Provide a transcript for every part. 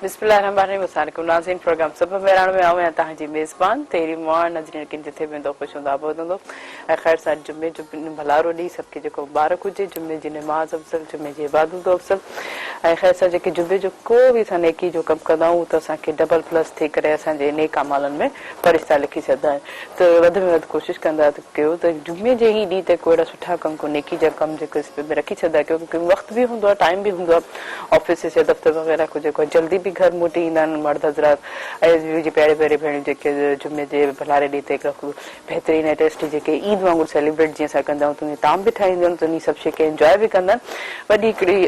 बिस्मिल्लाहिर्रहमानिर्रहीम नाज़रीन प्रोग्राम सब मेराण में आऊं तहां जी मेज़बान तेरी मां नजरिन किन जिथे वेंदो खुश हूंदा आबाद हूंदो ऐं ख़ैर सां जुमे जो भलारो ॾींहुं सबके जेको मुबारक हुजे जुमे जी नमाज़ अफ़ज़ल जुमे जी इबादत अफ़ज़ल ऐं ख़ैर सां जेके जुमे जो को बि असां नेकी जो कमु कंदा आहियूं त असांखे डबल प्लस थी करे असांजे नेक अमालनि में फ़रिश्ता लिखी छॾींदा आहिनि त वधि में वधि कोशिशि कंदा कयो त जुमे जे ई ॾींहं ते को अहिड़ा सुठा कम को नेकी जा कम जेको इस में रखी छॾींदा कयो क्योंकि वक़्तु बि हूंदो आहे टाइम बि हूंदो आहे ऑफिस या दफ़्तर वग़ैरह को जेको जल्दी भी घर मोटी ईंदा आहिनि मर्द हज़रात ऐं जी पहिरें पहिरें भेणियूं जेके जुमे जे भलारे ॾींहं ते बहितरीन ऐं टेस्टी जेके ईद वांगुरु सेलिब्रेट जीअं असां कंदा आहियूं त ताम बि ठाहींदा आहिनि त उन सभु शइ खे इंजॉय बि कंदा आहिनि वॾी हिकिड़ी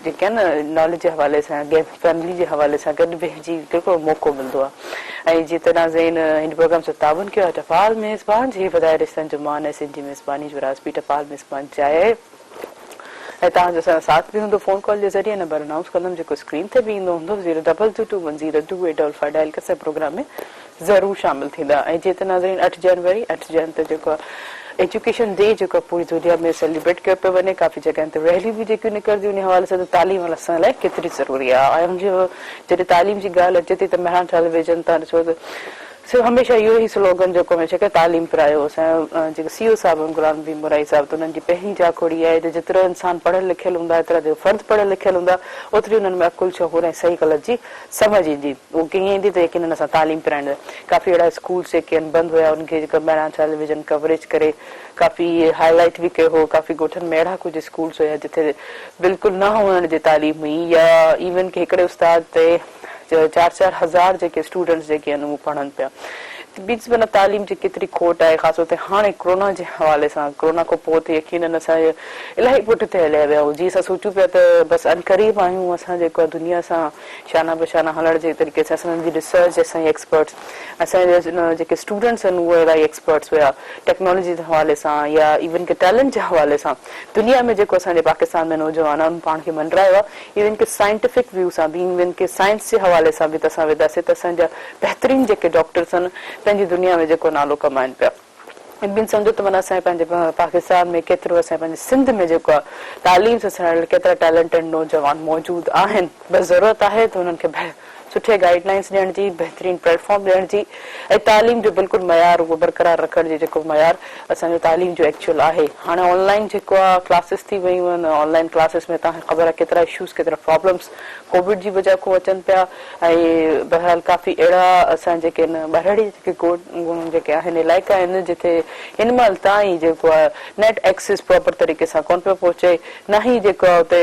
जेके आहे न नॉलेज जे हवाले सां फैमिली जे हवाले सां गॾु वेहिजी हिकिड़ो मौक़ो मिलंदो आहे ऐं जीअं त नाज़रीन हिन प्रोग्राम सां ताउन कयो आहे टपाल मेज़बान जी वधाए रिश्तनि जो मान ऐं सिंधी मेज़बानी जो राज़ बि टपाल मेज़बान चाहे ऐं तव्हांजो साथ बि हूंदो फोन कॉल जे ज़रिए नंबर अनाउंस कंदमि जेको स्क्रीन ते बि ईंदो हूंदो 022210285 डायल करे प्रोग्राम में ज़रूरु शामिल थींदा ऐं जीअं त नाज़रीन 8 जनवरी ते जेको एजुकेशन डे जेको पूरी दुनिया में सेलिब्रेट कयो पियो वञे काफ़ी जॻहियुनि ते रैली बि जेकियूं निकिरंदियूं उन हवाले सां तालीम असां लाइ केतिरी ज़रूरी आहे ऐं जॾहिं तालीम जी ॻाल्हि अचे थी त मेहरान टेलीविजन था ॾिसो त सिर्फ़ु हमेशह इहो ई स्लोगन जेको हमेशह के तालीम पिरायो असांजो जेके सीओ साहब गुलाम नबी मुराई साहब त उन्हनि जी पहिरीं जाखोड़ी आहे त जेतिरो इंसान पढ़ियल लिखियल हूंदा एतिरा जो फर्द पढ़ियल लिखियल हूंदा ओतिरी उन्हनि में अकुल शहूर ऐं सही ग़लत जी समझ ईंदी उहो कीअं ईंदी त यकीनन असां तालीम पिराईंदा काफ़ी अहिड़ा स्कूल जेके आहिनि बंदि हुया उनखे जेका ॿाहिरां टेलीविजन कवरेज करे काफ़ी हाईलाइट बि कयो हो काफ़ी ॻोठनि में अहिड़ा कुझु स्कूल्स हुया जिथे बिल्कुलु न हुअण जी तालीम हुई या इवन की हिकिड़े उस्ताद ते 4-4 हज़ार जेके स्टूडेंट्स जेके आहिनि उहे पढ़नि पिया बीच में तालीम जी केतिरी खोट आहे ख़ासि तौर ते हाणे कोरोना जे हवाले सां कोरोना खां पोइ त यकीनन असांजे इलाही पुठिते हलिया विया आहियूं जीअं असां सोचूं पिया त बसि अनक़रीब आहियूं असां जेको आहे दुनिया सां शाना बशाना हलण जे तरीक़े सां असांजी रिसर्च असांजी एक्सपर्ट्स असांजे जेके स्टूडेंट्स आहिनि उहे इलाही एक्सपर्ट्स हुया टेक्नोलॉजी जे हवाले सां या इवन के टैलेंट जे हवाले सां दुनिया में जेको असांजे पाकिस्तान में नौजवान आहिनि पाण खे मंडरायो आहे इवन के साइंटिफिक व्यू सां बि इवन के साइंस जे हवाले सां बि त असां वेंदासीं त असांजा बहितरीन जेके डॉक्टर्स आहिनि पंहिंजी दुनिया में जेको नालो कमाइनि पिया ॿिन सम्झो त माना असांजे पंहिंजे पाकिस्तान में केतिरो असांजे पंहिंजे सिंध में जेको आहे तालीम सां सां केतिरा टैलेंटेड नौजवान मौजूदु आहिनि बसि ज़रूरत आहे त हुननि खे सुठे गाइडलाइंस ॾियण जी बहितरीन प्लेटफॉर्म ॾियण जी ऐं तालीम जो बिल्कुलु मयार उहो बरक़रार रखण जी जेको मयार असांजो तालीम जो एक्चुअल आहे हाणे ऑनलाइन जेको आहे क्लासिस थी वियूं आहिनि ऑनलाइन क्लासिस में तव्हांखे ख़बर आहे केतिरा इशूज़ केतिरा प्रॉब्लम्स कोविड जी वजह खां अचनि पिया ऐं बहरहाल काफ़ी अहिड़ा असां जेके आहिनि ॿाहिरि जेके जेके आहिनि इलाइक़ा आहिनि जिथे हिन महिल ताईं जेको आहे नेट एक्सेस प्रॉपर तरीक़े सां कोन पियो पहुचे न ई जेको आहे उते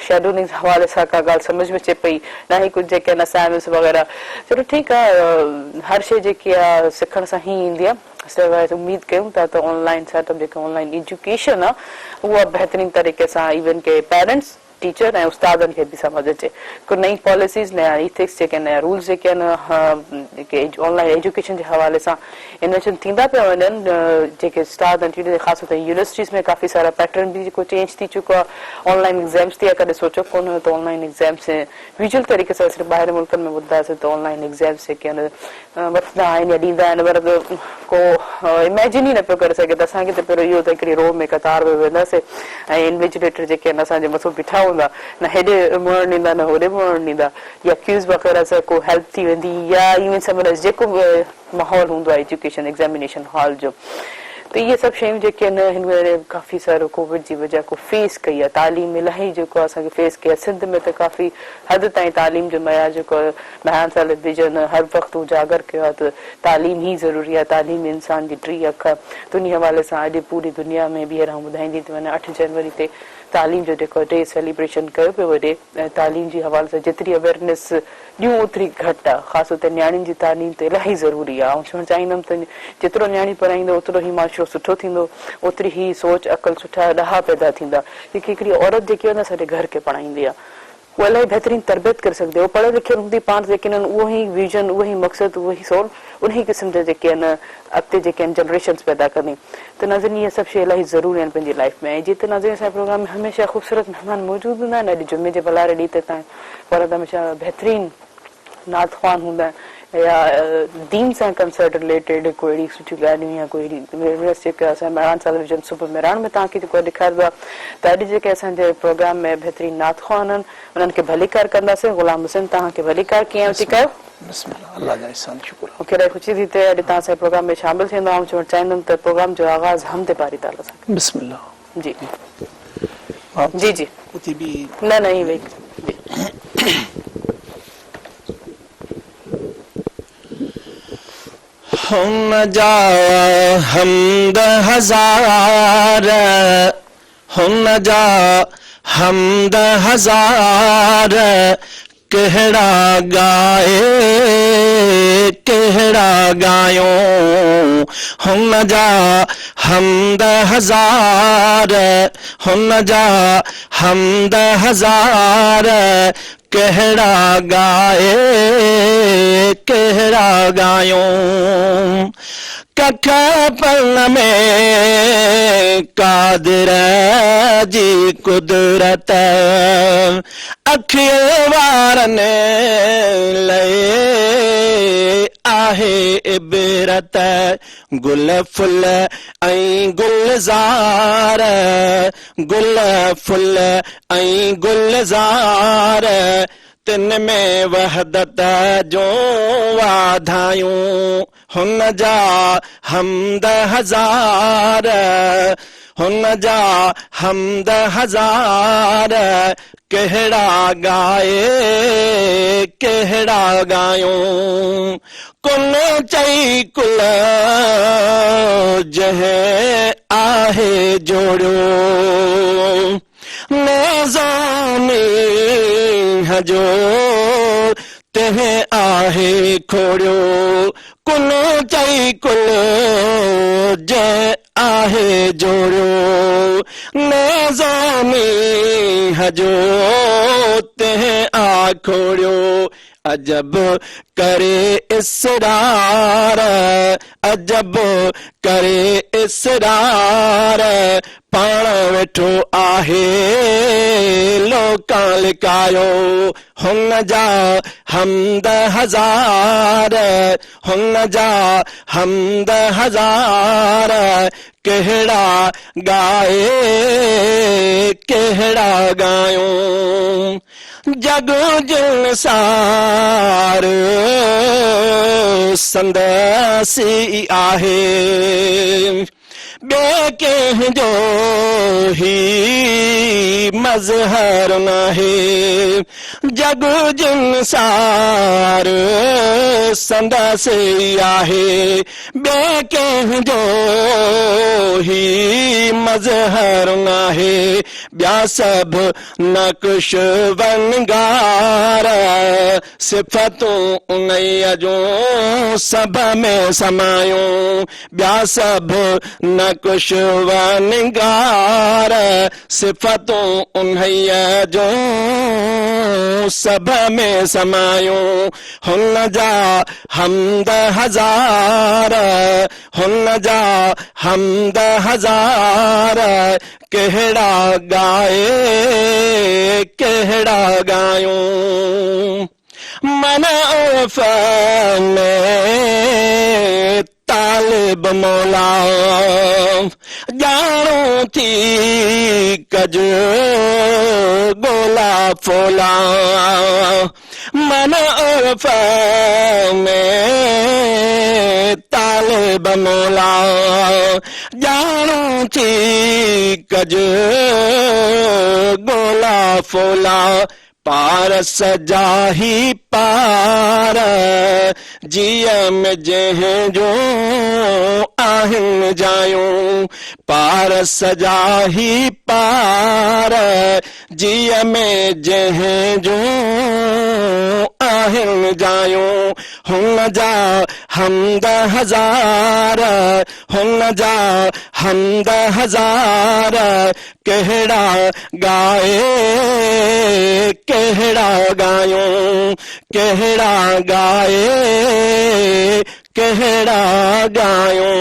शेड्यूलिंग हवाले सां का ॻाल्हि सम्झ में अचे पई न ई कुझु जेके आहिनि असाइनमेंट्स वग़ैरह चलो ठीकु आहे हर शइ जेकी आहे सिखण सां ई ईंदी आहे उम्मीद कयूं था त ऑनलाइन सेटअप जेका ऑनलाइन एजुकेशन आहे उहा बहितरीन तरीक़े सां इवन के पेरेंट्स टीचर ऐं उस्तादनि खे बि समझ अचे को नई पॉलिसीज़ नया इथिक्स जेके नया रूल्स जेके आहिनि जेके ऑनलाइन एजुकेशन जे हवाले सां इन्वेशन थींदा पिया वञनि जेके उस्ताद आहिनि टीचर ख़ासि तौर ते यूनिवर्सिटीज़ में काफ़ी सारा पैटर्न बि जेको चेंज थी चुको आहे ऑनलाइन एग्ज़ाम्स थी आहे कॾहिं सोचो कोन हुयो त ऑनलाइन एग्ज़ाम्स विजुअल तरीक़े सां सिर्फ़ु ॿाहिरि मुल्कनि में ॿुधायोसीं त ऑनलाइन एग्ज़ाम्स जेके आहिनि वठंदा आहिनि या ॾींदा आहिनि पर को इमेजिन ई न पियो करे सघे त असांखे त पहिरियों इहो त हिकिड़ी रो में कतार में वेंदासीं ऐं इन्विजिलेटर जेके आहिनि असांजे मथां बीठा हूंदा न हेॾे मुड़ण ॾींदा न होॾे मुड़ण ॾींदा या क्यूज़ वग़ैरह सां को हेल्प थी वेंदी या इवन समझ जेको माहौल हूंदो आहे एजुकेशन एग्ज़ामिनेशन हॉल जो त इहे सभु शयूं जेके आहिनि हिन में काफ़ी सारो कोविड जी वजह को फेस कई आहे तालीम इलाही जेको आहे असांखे फेस कई आहे सिंध में त काफ़ी हद ताईं तालीम जो मयार जेको आहे ॿाहिरां टेलीविजन हर वक़्तु उजागर कयो आहे त तालीम ई ज़रूरी आहे तालीम इंसान जी टी अख त उन हवाले सां अॼु पूरी दुनिया में ॿीहर ॿुधाईंदी थी वञे 8 जनवरी ते तालीम जो जेको डे सेलिब्रेशन कयो पियो वञे ऐं तालीम जी हवाले सां जेतिरी अवेयरनेस ॾियूं ओतिरी घटि आहे ख़ासि तौर ते नियाणियुनि जी तालीम त इलाही ज़रूरी आहे ऐं चवणु चाहींदमि त जेतिरो नियाणी पढ़ाईंदो ओतिरो ई माशरो सुठो थींदो ओतिरी ई सोच अक़ल सुठा ॾहा पैदा थींदा जेकी हिकिड़ी औरत जेकी आहे न असांजे घर खे पढ़ाईंदी आहे उहा इलाही बहितरीन तरबियत करे सघंदी आहे उहो पढ़ियल लिखियल हूंदी पाण जेके आहिनि उहो ई विजन उहो ई मक़सदु उहो ई सोल उन क़िस्म जा जेके आहिनि अॻिते जेके आहिनि जनरेशन्स पैदा कंदी त नाज़रीन इहे सभु शइ इलाही ज़रूरी आहिनि पंहिंजी लाइफ में ऐं जीअं त नाज़रीन असांजे प्रोग्राम में हमेशह ख़ूबसूरत महिमान मौजूदु हूंदा आहिनि अॼु जुमे जे भलारे ॾींहं ते तव्हां पर हमेशह बहितरीन नात ख़्वान हूंदा आहिनि या दीन सां कंसर्ट रिलेटेड कोई अहिड़ी सुठियूं ॻाल्हियूं या कोई वेरियस जेके असां मेहरान साल विजन सुबुह मेहरान में तव्हांखे जेको ॾेखारिबो आहे त अॼु जेके असांजे प्रोग्राम में बहितरीन नातख़्वाह आहिनि उन्हनि खे भलीकार कंदासीं। ग़ुलाम हुसैन तव्हांखे भलीकार कीअं थी कयो? मूंखे ॾाढी ख़ुशी थी थिए अॼु तव्हां असांजे प्रोग्राम में शामिल थींदो। ऐं चवणु चाहींदुमि त प्रोग्राम जो आगाज़ हमद पारी ताला सां। बिस्मिल्लाह। जी जी जी न न ई वेही हुन जा हमद हज़ार, हुन जा हमद हज़ार, कहड़ा गाए कहड़ा गायूं। हुन जा हमद हज़ार, हुन जा हमद हज़ार, कहड़ा गाए कहड़ा गायूं। कख पन में कादिर जी कुदरत, अखियूं वारनि लए आहे इबरत। गुल फुल ऐं गुलज़ार, गुल फुल ऐं गुलज़ार, तिन में वहदत जो वाधायूं। हुन जा हमद हज़ार, हुन जा हमद हज़ार, कहड़ा गाए कहड़ा गायूं। कुल चई कुल जंहिं आहे जोड़ियो, नेज़ानी हजो तंहिं आहे खोड़ियो। कुल चई कुल जंहिं आहे जोड़ियो, नेज़ानी हजो तंहिं आ खोड़ियो। अजब करे इसरार, अजब करे इसरार, पाण वेठो आहे लोकां लिकायो। हुन जा हमद हज़ार, हुन जा हमद हज़ार, कहड़ा गाए कहड़ा गायूं। जग जिनसार संदसी आहे, ॿिए कंहिंजो ही मज़हर नाहे। जग जिनसार संदसी आहे, ॿिए कंहिंजो ही मज़हर नाहे। ॿिया सभु नक़्श वनगार, सिफ़तूं उन्हीअ जूं सभ में समायूं। ॿिया सभु नक़्श वनगार, सिफ़तूं उन्हीअ जूं सभ में समायूं। हुन जा हमद हज़ार, हुन जा हमद हज़ार, कहड़ा गाए कहड़ा गायूं। मन उर्फ़ में तालिब मौला, ॼाणो थी कज गोला फोला। मन उर्फ़ में तालिब मौला, ॼाणो थी कज गोला फोला। पारस जाही पार, जिय में जंहिंजो आहिनि जायूं। पारस जाही पार, जिय में जंहिंजो आहिनि जायूं। हुन जा हमद हज़ार, हुन जा हमद हज़ार, कहड़ा गाए कहड़ा गायूं। कहड़ा गाए कहड़ा गायूं।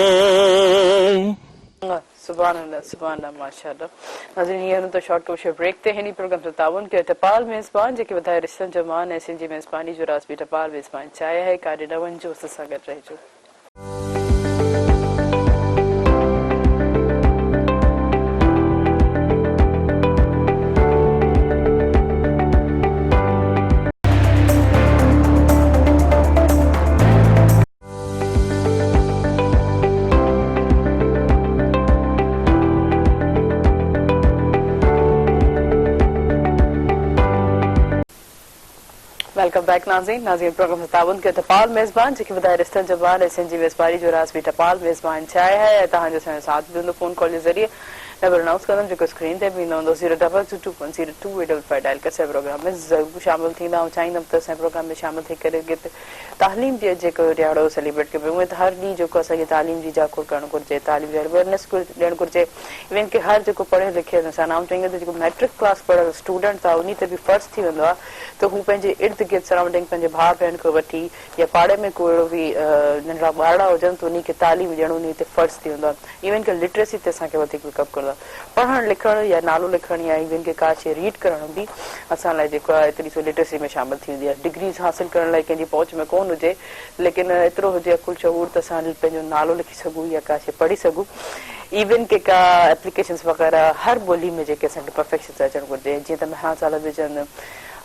सुभान अल्लाह माशाअल्लाह। नाज़रीन ये तो शॉर्ट कोशिश ब्रेक ते हिनी प्रोग्राम से ताउन के टपाल मेज़बान जेके वधाए रिश्तन जो मान ऐसे जी मेज़बानी जो रासबी टपाल मेज़बान चाहे है कारे नवन जो सागर रह जो। वेलकम बैक नाज़रीन प्रोग्राम ताउन के टपाल मेज़बान जेके वधाए रिश्तन जबान ऐसे जी मेज़बानी जो रासबी टपाल मेज़बान चाहे है तहां जो साथ भी फोन कॉल के जरिए नंबर अनाउंस कदम जो स्क्रीन ते भी नंदो 022210285 डायल कर से प्रोग्राम में जरूर शामिल थींदा ऐं चाहींदमि त असांजे प्रोग्राम में शामिल थी करे तालीम जो जेको ॾियारो सेलिब्रेट कयो उहे हर ॾींहुं जेको असांखे तालीम जी जागरूक करणु घुरिजे तालीम जो अवेयरनेस ॾियणु घुरिजे इवन की हर जेको पढ़ियल लिखियल इंसान आउं चाहींदमि त जेको मैट्रिक क्लास पढ़ियल स्टूडेंट आहे उन ते बि फर्ज़ थी वेंदो आहे त हू पंहिंजे इर्द गिर्द सराउंडिंग पंहिंजे भाउ भेण खां वठी या पाड़े में कोई अहिड़ो बि नंढड़ा ॿारड़ा हुजनि त उन खे तालीम ॾियणु उन ते फर्ज़ थी वेंदो आहे इवन की लिटरेसी ते असांखे वधीक कमु करणो आहे पढ़णु लिखणु या नालो लिखणु या इवन के का शइ रीड करणु बि असां लाइ जेको आहे एतिरी सो लिटरेसी में शामिल थी वेंदी आहे डिग्रीज़ हासिल करण लाइ कंहिंजी पहुच में कोन हुजे लेकिन एतिरो हुजे अकुल शऊर त असां पंहिंजो नालो लिखी सघूं या का शइ पढ़ी सघूं इवन के का एप्लीकेशन्स वग़ैरह हर ॿोली में जेके असांखे परफेक्शन अचणु घुरिजे जीअं त महिरान साहिब विझनि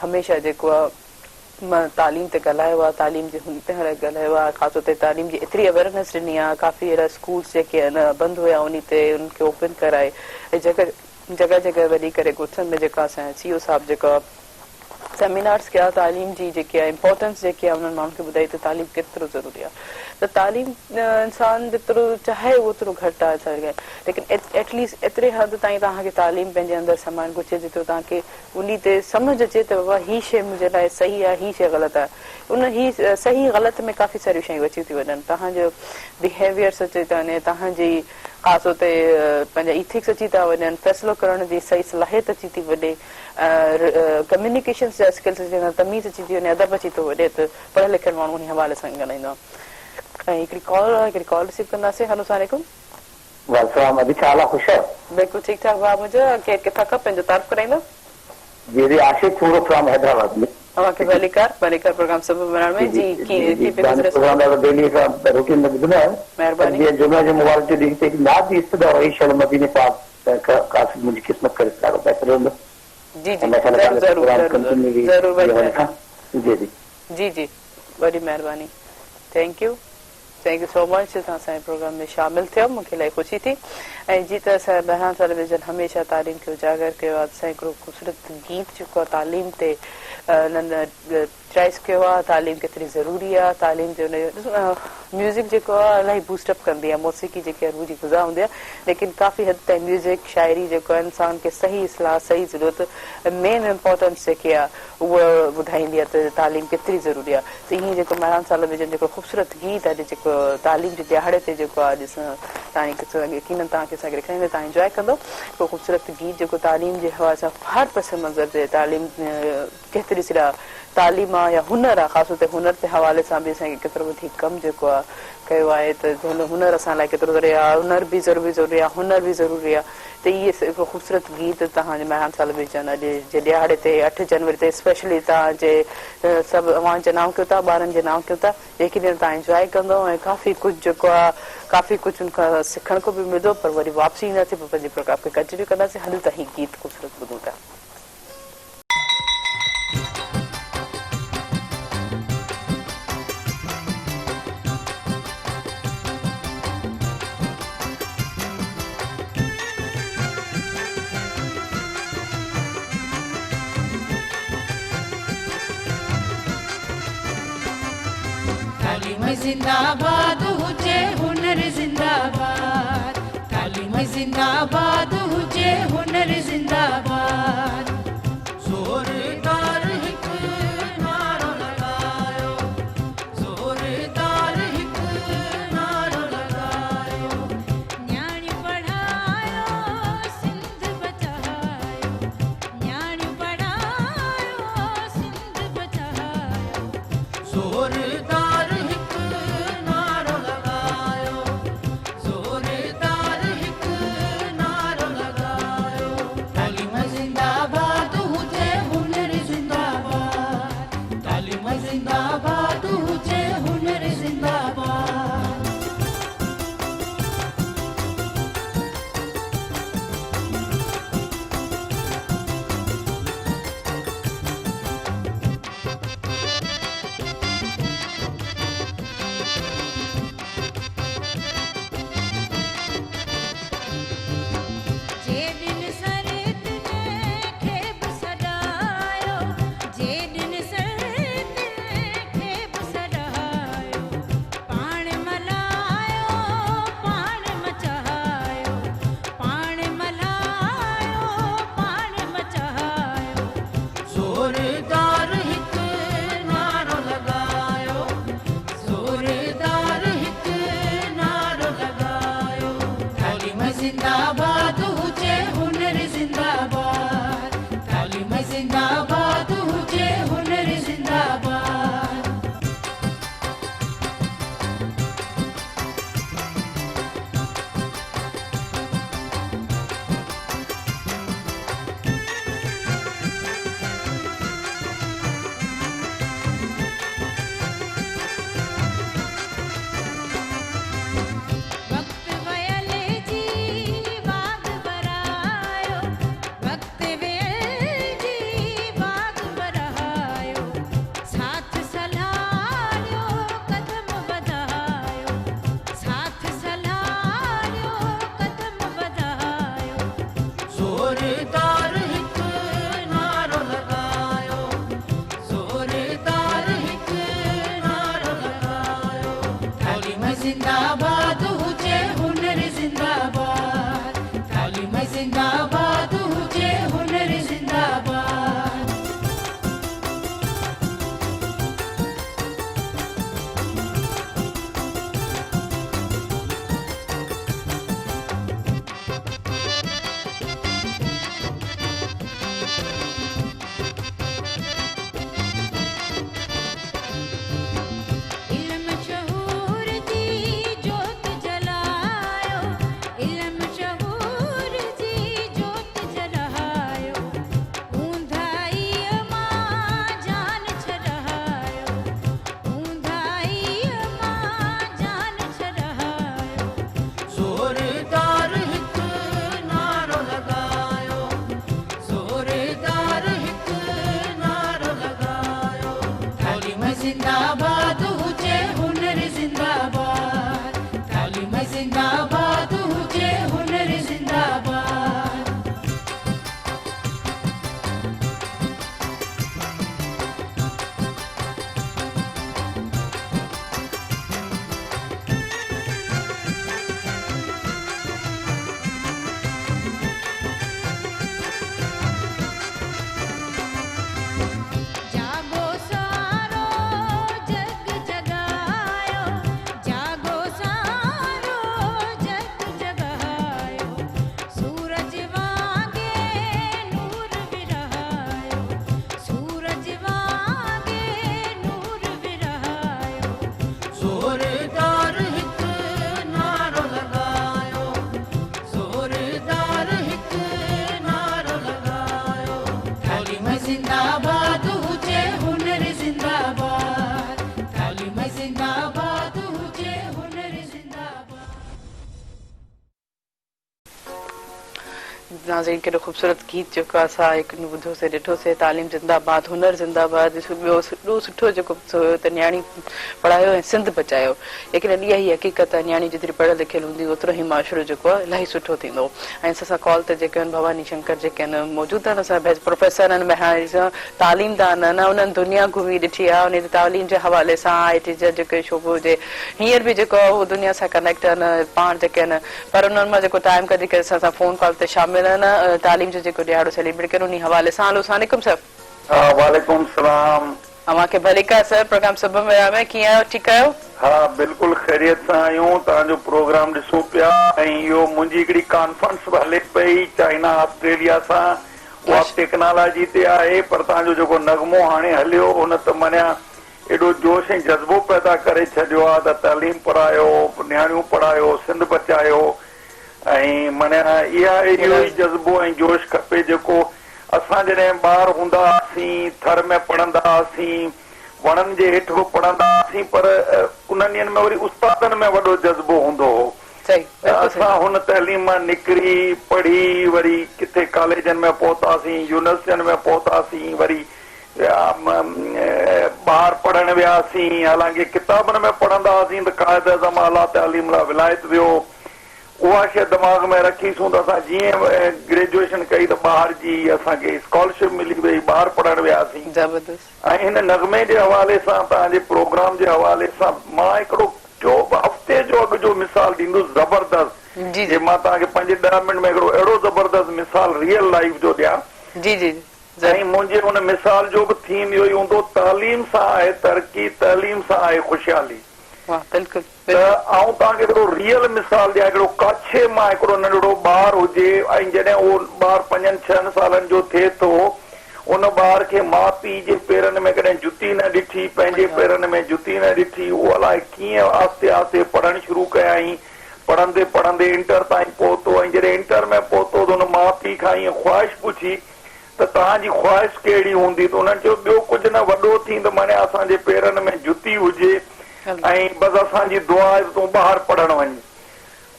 हमेशह जेको आहे तालीम ते ॻाल्हायो आहे तालीम जे हुन ते ॻाल्हायो आहे ख़ासि तौर ते तालीम जी एतिरी अवेयरनेस ॾिनी आहे काफ़ी अहिड़ा स्कूल्स जेके आहिनि बंदि हुया उन ते उनखे ओपन कराए ऐं जगह जगह वञी करे ॻोठनि में जेका असांजा सीओ साहिब जेका सेमिनार्स कया तालीम जी जेकी आहे इम्पोर्टेंस जेकी आहे उन्हनि माण्हुनि खे ॿुधाई त तालीम केतिरो ज़रूरी आहे त तालीम इंसान जेतिरो चाहे ओतिरो घटि आहे असांखे लेकिन एटलीस्ट एतिरे हद ताईं तव्हांखे तालीम पंहिंजे अंदरि समाइणु घुरिजे जेतिरो तव्हांखे उन ते सम्झ अचे त बाबा हीअ शइ मुंहिंजे लाइ सही आहे हीअ शइ ग़लति आहे उन ही सही ग़लति में काफ़ी सारियूं शयूं अची थियूं वञनि तव्हांजो बिहेवियर्स अचे थो वञे तव्हांजी ख़ासि तौर ते पंहिंजा इथिक्स अची था वञनि फ़ैसिलो करण जी सही सलाहियत अची थी वञे कम्युनिकेशन जा स्किल्स अची वञनि तमीज़ अची थी वञे अदब अची थो वञे त पढ़ियल लिखियल माण्हू उन हवाले सां ॻाल्हाईंदो ऐं हिकिड़ी कॉल रिसीव कंदासीं हलो सलाम वालेकुम अभी चाला खुश है बिल्कुलु ठीकु ठाक भाउ मुंहिंजो केरु किथां खां पंहिंजो तारीफ़ कराईंदो जी आशिक थोरो फ्रॉम हैदराबाद में तव्हांखे मलिकार प्रोग्राम सब बनाइण में जी प्रोग्राम डेली का रूटीन में ॿुधंदो आहियां महिरबानी ये जुमे जो मुबारक जो ॾींहुं ते नात जी इब्तिदा हुई शल मदीने पाक काफ़ी मुंहिंजी क़िस्मत करे ॾाढो बहितर हूंदो जी जी ज़रूर जी जी वॾी महिरबानी थैंक यू सो मच तव्हां असांजे प्रोग्राम में शामिल थियो मूंखे इलाही ख़ुशी थी ऐं जीअं त असांजे बहिरान टेलीविज़न हमेशह तालीम खे उजागर कयो आहे असां हिकिड़ो ख़ूबसूरत गीत जेको आहे तालीम ते चॉइस कयो आहे तालीम केतिरी ज़रूरी आहे तालीम ते हुनजो म्यूज़िक जेको आहे इलाही बूस्टअप कंदी आहे मौसीक़ी जेकी आहे रूह जी ग़िज़ा हूंदी आहे लेकिन काफ़ी हद ताईं म्यूज़िक शाइरी जेको आहे इंसान खे सही इस्लाह सही ज़रूरत मेन इम्पोर्टेंस जेकी आहे उहा ॿुधाईंदी आहे त तालीम केतिरी ज़रूरी आहे त हीअं जेको महिरान टेलीविज़न जेको ख़ूबसूरत गीत आहे जेको तालीम जे ॾियारे ते जेको आहे ॾिसण तव्हांखे यकीननि तव्हांखे असांखे ॾेखारींदो तव्हां इंजॉय कंदो हिकिड़ो ख़ूबसूरत गीत जेको तालीम जे हवाले सां हर पस मंज़र ते तालीम केतिरी सिरा तालीम आहे या हुनर आहे ख़ासि तौर ते हुनर जे हवाले सां बि असांखे केतिरो वधीक कमु जेको आहे कयो आहे त हुनर असां लाइ केतिरो ज़रूरी आहे हुनर बि ज़रूरी आहे हुनर बि ज़रूरी आहे त इहे हिकिड़ो ख़ूबसूरत गीत तव्हांजे महिरान टेलीविज़न अॼु जे ॾियारे ते 8 जनवरी ते स्पेशली तव्हांजे सभु अवां नाम कयो था ॿारनि जे नाम कयो था यकीन तव्हां इंजॉय कंदो ऐं काफ़ी कुझु जेको आहे काफ़ी कुझु उनखां सिखण को बि मिलंदो पर वरी वापसी ईंदासीं पोइ पंहिंजे प्रोग्राम खे कंटिन्यू कंदासीं हल त हीउ गीत ख़ूबसूरत ॿुधूं था जिंदाबाद हुजे हुनर जिंदाबाद तालीम जिंदाबाद हुजे हुनर जिंदाबाद जोरदार हिकु नारो लगायो जोरदार हिकु नारो लगायो न्याणी पढ़ायो सिंध बचायो न्याणी पढ़ायो सिंध बचायो जोरदार नारो लगायो जोरदार हिकु नाज़रीन केॾो ख़ूबसूरत गीत जेको असां हिकु ॿुधोसीं ॾिठोसीं तालीम जिंदाबाद हुनर जिंदाबाद ॿियो एॾो सुठो जेको हुयो त न्याणी पढ़ायो ऐं सिंध बचायो लेकिन इहा ई हक़ीक़त आहे न्याणी जेतिरी पढ़ियल लिखियल हूंदी ओतिरो ई माशरो जेको आहे इलाही सुठो थींदो ऐं असां कॉल ते जेके आहिनि भवानी शंकर जेके आहिनि मौजूदु आहिनि असां प्रोफेसर आहिनि ॿाहिरि तालीमदान आहिनि उन्हनि दुनिया घुमी ॾिठी आहे उन तालीम जे हवाले सां IT जा जेके शोबो हुजे हींअर बि जेको आहे उहो दुनिया सां कनेक्ट आहिनि पाण जेके आहिनि पर उन्हनि मां जेको टाइम कढी करे असां फोन कॉल ते शामिल आहिनि तालीम जो जेको ॾियारो सेलिब्रेट कयूं उन हवाले सां हलो सलाम सर वालेकुम सलाम अव्हांखे भलीका सर प्रोग्राम सब में कीअं आहियो ठीकु आहियो हाँ बिल्कुल खैरियत सां आहियूं तव्हांजो प्रोग्राम ॾिसूं पिया ऐं इहो मुंहिंजी हिकिड़ी कॉन्फ्रेंस हले पई चाइना ऑस्ट्रेलिया सां उहा टेक्नोलॉजी ते आहे पर तव्हांजो जेको नगमो हाणे हलियो हुन त मञा एॾो जोश ऐं जज़्बो पैदा करे छॾियो आहे त तालीम पढ़ायो नियाणियूं पढ़ायो सिंध बचायो ऐं मञा इहा इहो ई जज़्बो ऐं जोश खपे जेको असां जॾहिं ॿार हूंदा हुआसीं थर में पढ़ंदा हुआसीं वणनि जे हेठि बि पढ़ंदा हुआसीं पर उन्हनि ॾींहंनि में वरी उस्तादनि में वॾो जज़्बो हूंदो हो असां हुन तइलीम मां निकिरी पढ़ी वरी किथे कॉलेजनि में पहुतासीं यूनिवर्सिटियुनि में पहुतासीं वरी ॿाहिरि पढ़ण वियासीं हालांकि किताबनि में पढ़ंदा हुआसीं त क़ाइद अज़म आला तालीम लाइ विलायत वियो उहा शइ दिमाग़ में रखीसूं त असां जीअं ग्रेजुएशन कई त ॿाहिरि जी असांखे स्कॉलरशिप मिली वई ॿाहिरि पढ़ण वियासीं ऐं हिन नगमे जे हवाले सां तव्हांजे प्रोग्राम जे हवाले सां मां हिकिड़ो हफ़्ते जो अॻु जो मिसाल ॾींदुसि ज़बरदस्त जे मां तव्हांखे 5-10 मिंट में हिकिड़ो अहिड़ो ज़बरदस्त मिसाल रियल लाइफ जो ॾियां ऐं मुंहिंजे हुन मिसाल जो बि थीम इहो ई हूंदो तालीम सां आहे तरक़ी तालीम सां आहे ख़ुशहाली त आऊं तव्हांखे हिकिड़ो रियल मिसाल ॾियां हिकिड़ो काछे मां हिकिड़ो नंढड़ो ॿार हुजे ऐं जॾहिं उहो ॿारु 5-6 सालनि जो थिए थो उन ॿार खे माउ पीउ जे पेरनि में कॾहिं जुती न ॾिठी पंहिंजे पेरनि में जुती न ॾिठी उहो अलाए कीअं आहिस्ते आहिस्ते पढ़णु शुरू कयाई पढ़ंदे पढ़ंदे इंटर ताईं पहुतो ऐं जॾहिं इंटर में पहुतो त हुन माउ पीउ खां ईअं ख़्वाहिश पुछी त तव्हांजी ख़्वाहिश कहिड़ी हूंदी त उन्हनि चयो ॿियो कुझु न वॾो थी त माने असांजे पेरनि में जुती हुजे ऐं बसि असांजी दुआ आहे त तूं ॿाहिरि पढ़णु वञ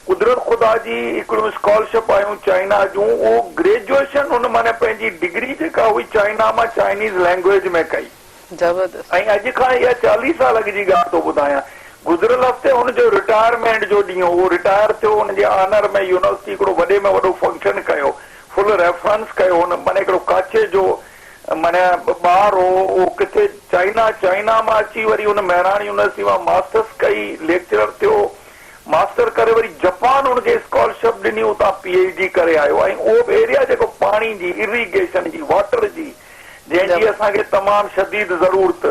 कुदरत ख़ुदा जी हिकिड़ियूं स्कॉलरशिप आयूं चाइना जूं उहो ग्रेजुएशन हुन माने पंहिंजी डिग्री जेका हुई चाइना मां चाइनीज़ लैंग्वेज में कई ऐं अॼु खां इहा 40 साल अॻु जी ॻाल्हि थो ॿुधायां गुज़िरियल हफ़्ते हुनजो रिटायरमेंट जो ॾींहुं उहो रिटायर थियो हुनजे ऑनर में यूनिवर्सिटी हिकिड़ो वॾे में वॾो फंक्शन कयो फुल रेफरेंस कयो हुन माने हिकिड़ो काचे जो माना ॿार हो उहो किथे चाइना मां अची वरी हुन महिराणी यूनिवर्सिटी मां मास्टर्स कई लेक्चरर थियो मास्टर करे वरी जापान हुनखे स्कॉलरशिप ॾिनी उतां PhD करे आयो ऐं उहो बि एरिया जेको पाणी जी इरिगेशन जी वाटर जी जंहिंजी असांखे तमामु शदीद ज़रूरत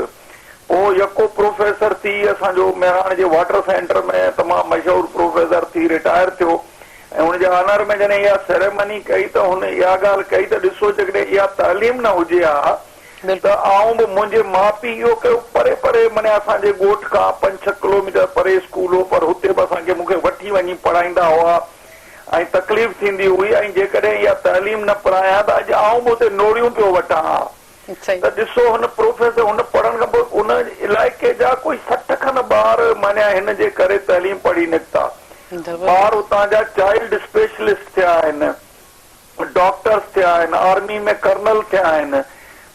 पोइ यको प्रोफेसर थी असांजो महिराण जे वाटर सेंटर में तमामु मशहूरु प्रोफेसर थी रिटायर थियो ऐं हुनजे ऑनर में जॾहिं इहा सेरेमनी कई त हुन इहा ॻाल्हि कई त ॾिसो जेकॾहिं इहा तालीम न हुजे हा त आऊं बि मुंहिंजे माउ पीउ इहो कयो परे परे माने असांजे ॻोठ खां 5-6 किलोमीटर परे स्कूल हो पर हुते बि असांखे मूंखे वठी वञी पढ़ाईंदा हुआ ऐं तकलीफ़ थींदी हुई ऐं जेकॾहिं इहा तालीम न पढ़ायां त अॼु आऊं बि हुते नोड़ियूं पियो वठां हा त ॾिसो हुन प्रोफेसर हुन पढ़ण खां पोइ उन इलाइक़े जा कोई 60 खनि ॿार माना हिन जे करे तालीम पढ़ी निकिता ॿार उतां जा चाइल्ड स्पेशलिस्ट थिया आहिनि डॉक्टर्स थिया आहिनि आर्मी में कर्नल थिया आहिनि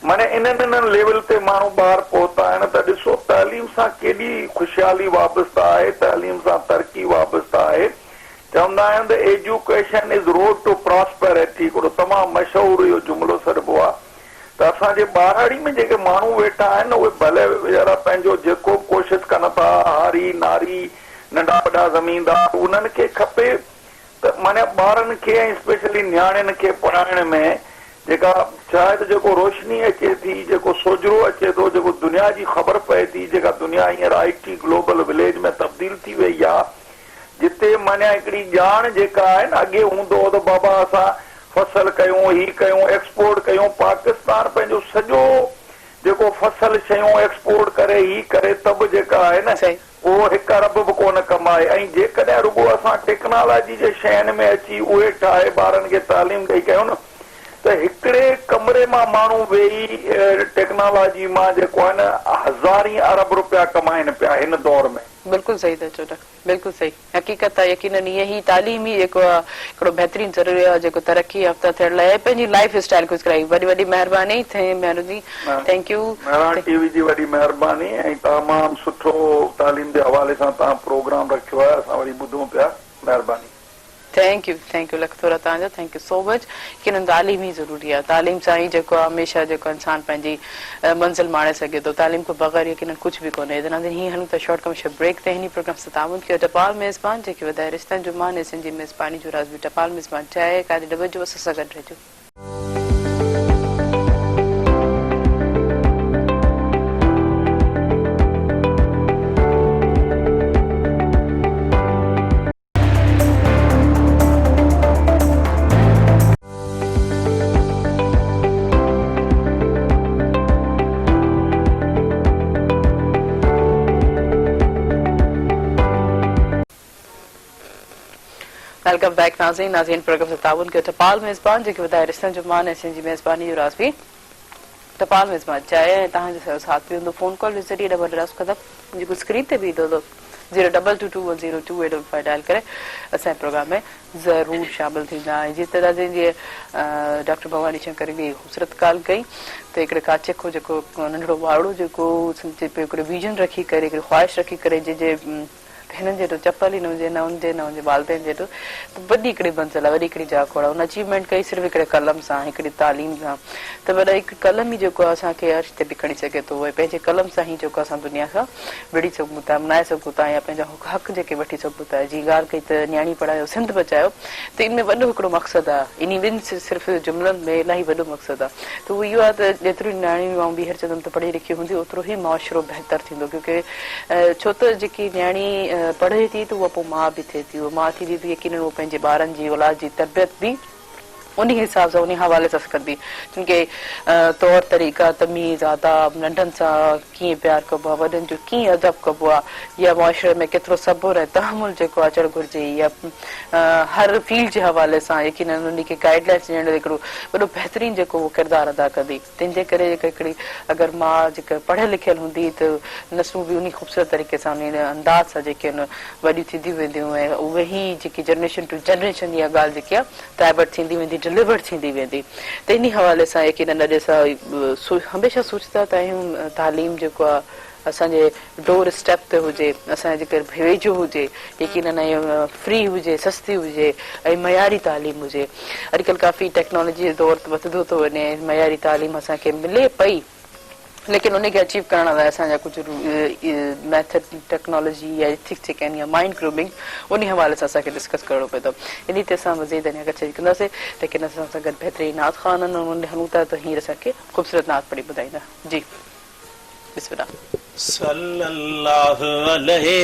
माने इन्हनि लेवल ते माण्हू ॿार पहुता आहिनि त ॾिसो तालीम सां केॾी ख़ुशहाली वाबस्ता आहे तालीम सां तरक़ी वाबस्ता आहे चवंदा आहिनि त education is road to prosperity हिकिड़ो तमामु मशहूरु इहो जुमिलो सॾिबो आहे त असांजे ॿारहाड़ी में जेके माण्हू वेठा आहिनि उहे भले वीचारा पंहिंजो जेको कोशिशि कनि था हारी नारी नंढा वॾा ज़मीनदार उन्हनि खे खपे त माने ॿारनि खे ऐं स्पेशली नियाणियुनि खे पढ़ाइण में जेका चाहे त जेको रोशनी अचे थी जेको सोजरो अचे थो जेको दुनिया जी ख़बर पए थी जेका दुनिया हींअर IT ग्लोबल विलेज में तब्दील थी वई आहे जिते माना हिकिड़ी ॼाण जेका आहे न अॻे हूंदो हो त बाबा असां फसल कयूं ही कयूं एक्सपोर्ट कयूं पाकिस्तान पंहिंजो सॼो जेको फसल शयूं एक्सपोर्ट करे ही करे तब जेका आहे न उहो 1 अरब बि कोन कमाए ऐं जेकॾहिं रुॻो असां टेक्नोलॉजी जे शयुनि में अची उहे ठाहे ॿारनि खे तालीम ॾेई कयूं न त हिकिड़े कमरे परे मां माण्हू वेही टेक्नोलॉजी मां जेको आहे न हज़ारी अरब रुपया कमाइनि पिया हिन दौर में। बिल्कुलु सही था चओ, बिल्कुलु सही हक़ीक़त आहे। यकीनन इहे ई तालीम ई जेको आहे हिकिड़ो बहितरीन ज़रूरी आहे जेको तरक़ी याफ़्ता थियण लाइ पंहिंजी लाइफ स्टाइल कुझु कराई। वॾी वॾी महिरबानी महिरबानी, थैंक यू। मेहरान टीवी जी वॾी महिरबानी ऐं तमामु सुठो तालीम जे हवाले सां तव्हां प्रोग्राम रखियो आहे, असां वरी ॿुधूं पिया। महिरबानी, थैंक यू लख थोरा तव्हांजा, थैंक यू सो मच। कि तालीम ई ज़रूरी आहे। तालीम सां ई जेको आहे हमेशह जेको इंसान पंहिंजी मंज़िल माणे सघे थो। तालीम खां बग़ैर यकीनन कुझु बि कोन्हे। हीअं हलूं था शॉर्ट कमर्शियल ब्रेक ते। हिन प्रोग्राम सां तामुन कयो टपाल मेज़बान जेके वधाए रिश्तनि जो मान सिंध जी मेज़बानी जो राज़ बि टपाल मेज़बान चाहे काॾे डॿे जो असां सां गॾु रहिजो। वेलकम बैक नाज़रीन प्रोग्राम से ताउन के टपाल मेज़बान जेके वधाए रिश्तनि जो मान ऐं सिंधी मेज़बानी जो राज़ बि टपाल मेज़बान चाहे ऐं तव्हांजे साथ बि हूंदो फ़ोन कॉल जे ज़रिए डबल रास ख़तमु जेको स्क्रीन ते बि ईंदो 02221022815 डायल करे असांजे प्रोग्राम में ज़रूरु शामिल थींदा। ऐं जीअं त जीअं डॉक्टर भवानी शंकर बि ख़ूबसूरत ॻाल्हि कई त हिकिड़े काचे को जेको नंढड़ो वाड़ो जेको हिकिड़ो विजन रखी करे हिकिड़ी ख़्वाहिश रखी करे जंहिंजे हिननि जेतिरो चप्पल ई न हुजे न हुनजे वालदेन जेतिरो वॾी हिकिड़ी मंज़िल आहे, वॾी हिकिड़ी जाखोड़ आहे। हुन अचीवमेंट कई सिर्फ़ु हिकिड़े कलम सां, हिकिड़ी तालीम सां। त वॾा हिकु कलम ई जेको आहे असांखे अर्श ते बि खणी सघे थो। उहे पंहिंजे कलम सां ई जेको असां दुनिया खां विड़ी सघूं था, मनाए सघूं था या पंहिंजा हक़ जेके वठी सघूं था। जीअं ॻाल्हि कई त न्याणी पढ़ायो सिंध बचायो, त इन में वॾो हिकिड़ो मक़सदु आहे। इन ॿिनि सिर्फ़ु जुमिलनि में इलाही वॾो मक़सदु आहे। त उहो इहो आहे त जेतिरी न्याणियूं ऐं ॿीहर चवंदमि त पढ़ी लिखी हूंदी ओतिरो ई मुआशिरो बहितर थींदो। क्योंकि छो त जेकी न्याणी पढ़े थी त उहा पोइ माउ बि थिए थी। उहा माउ थींदी त यकीनन उहो पंहिंजे ॿारनि जी औलाद जी तरबियत बि उन हिसाब सां उन हवाले सां कंदी। जिनके तौर तरीक़ा तमीज़ आदाब नंढनि सां कीअं प्यार कबो आहे, वॾनि जो कीअं अदब कबो आहे, या मुआशरे में केतिरो सब्र ऐं तहमुल जेको अचणु घुरिजे, या हर फील्ड जे हवाले सां यकीनन उन खे गाइडलाइंस ॾियण हिकिड़ो वॾो बहितरीन जेको उहो किरदारु अदा कंदी। तंहिंजे करे जेका हिकिड़ी अगरि माउ जेका पढ़ियल लिखियल हूंदी त नसूं बि उन ख़ूबसूरत तरीक़े सां उन अंदाज़ सां जेके आहिनि वॾियूं थींदियूं वेंदियूं ऐं उहे ई जेकी जनरेशन टू जनरेशन इहा ॻाल्हि जेकी आहे डाइवर्ट थींदी वेंदी, डिलीवर थींदी वेंदी। त इन हवाले सां यकीनन अॼु असां हमेशह सोचंदा त आहियूं तालीम जेको आहे असांजे डोर स्टेप ते हुजे, असांजे जेकर वेझो हुजे, यकीनन फ्री हुजे, सस्ती हुजे ऐं मयारी तालीम हुजे। अॼुकल्ह काफ़ी टेक्नोलॉजी जो दौर वधंदो थो वञे, मयारी तालीम असांखे मिले पई, लेकिन उनखे अचीव करण लाइ असांजा कुझु मैथड टेक्नोलॉजी या एथिक्स जेके आहिनि या माइंड ग्रूमिंग उन हवाले सां असांखे डिस्कस करणो पए थो। इन ते असां मज़ीद अञा गॾु कंदासीं, लेकिन असां सां गॾु बहितरीन नात ख़ान उन हलूं था त हींअर असांखे ख़ूबसूरत नात पढ़ी ॿुधाईंदा। जी बिस्मिल्लाह। सल्लल्लाहु अलैहि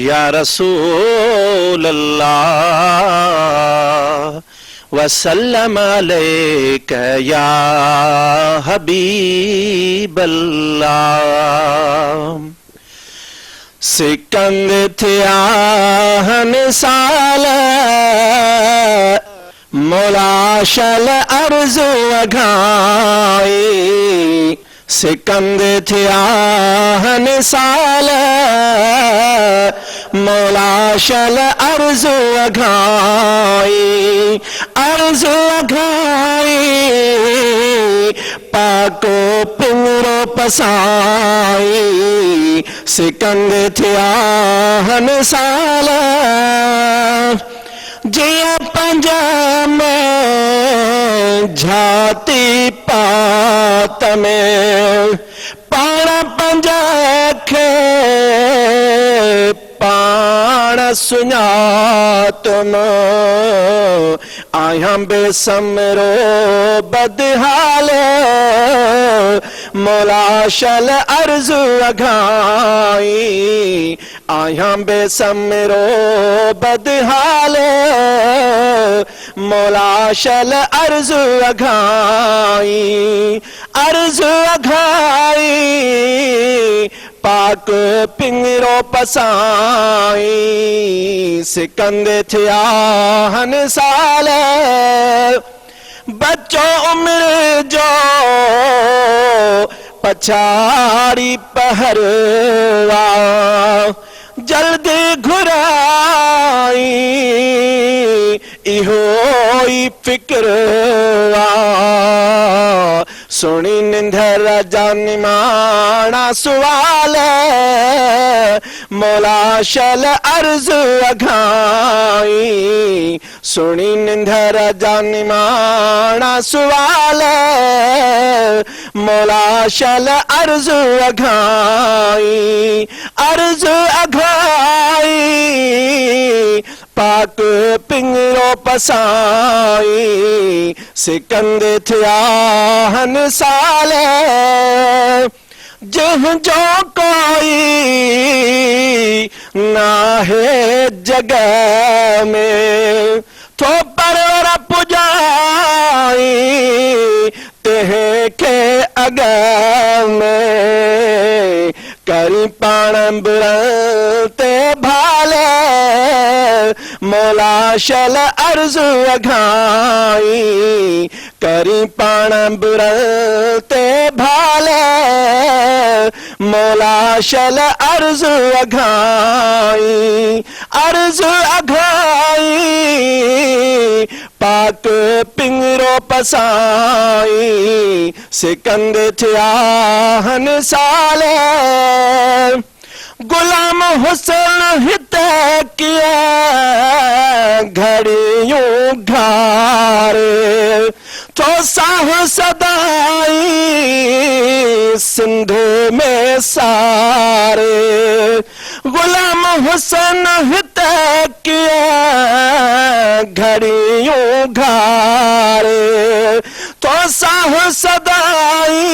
या रसूल अल्लाह वसल्लम अलैका या हबीब अल्लाह। सिकंद थिया हन साल मुलाशल अर्ज़ अघाई, सिकंद थिया हन साल मुलाशल अर्ज़ अघाई, अर्ज़ अघाई पाको पिंगरो पसाई, सिकंद थिया हन साल जिया पंजा में झाती पात में पाण पंजा खे पाण सुञातम, आया बेसमरो बदहाल मुलाशल अर्ज़ अघाई, आया बेसमरो बदहाल मुलाशल अर्ज़ अघाई, अर्ज़ अघाई पाक पिंगरो पसाई सिकंदे थिया हन साल बच्चो उम्र जो पछाड़ी पहरवा जल्दी घुराई इहो ई फिक्रवा सुनी निंदर जानिमाना सुवाल मौला शल अर्ज अघाई सुनी निंदर जानिमाना सुवाल मौला शल अर्ज अघाई पाक पिंगरो पसाई सिकंद थिया हन साल जंहिंजो कोई नाहे जगह में थो परवर पुजाई तंहिंखे अॻ में करी पाण ते भाले मौला शल अर्ज अघाई करी पाण ते भाले मौला शल अर्ज अघाई पाक पिंगरो पसाई सिकंद थिया हन साल गुलाम हुसैन हित किया घड़ियों घारे तो साह सदाई सिंध में सारे गुलाम हुसैन हित किया घड़ियों घारे तो साह सदाई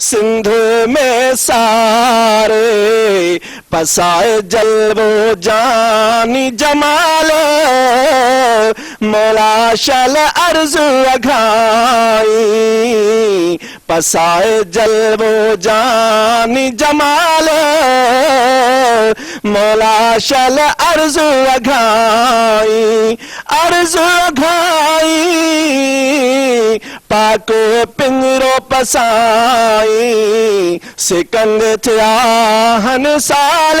सिंध में सारे पसाए जलवो जानी जमाल मौला शल अर्ज अघाई पसाए जलवो जानी जमाल मौला शल अर्ज अघाई पाक पिंगरो पसाई सिकंद थिया हन साल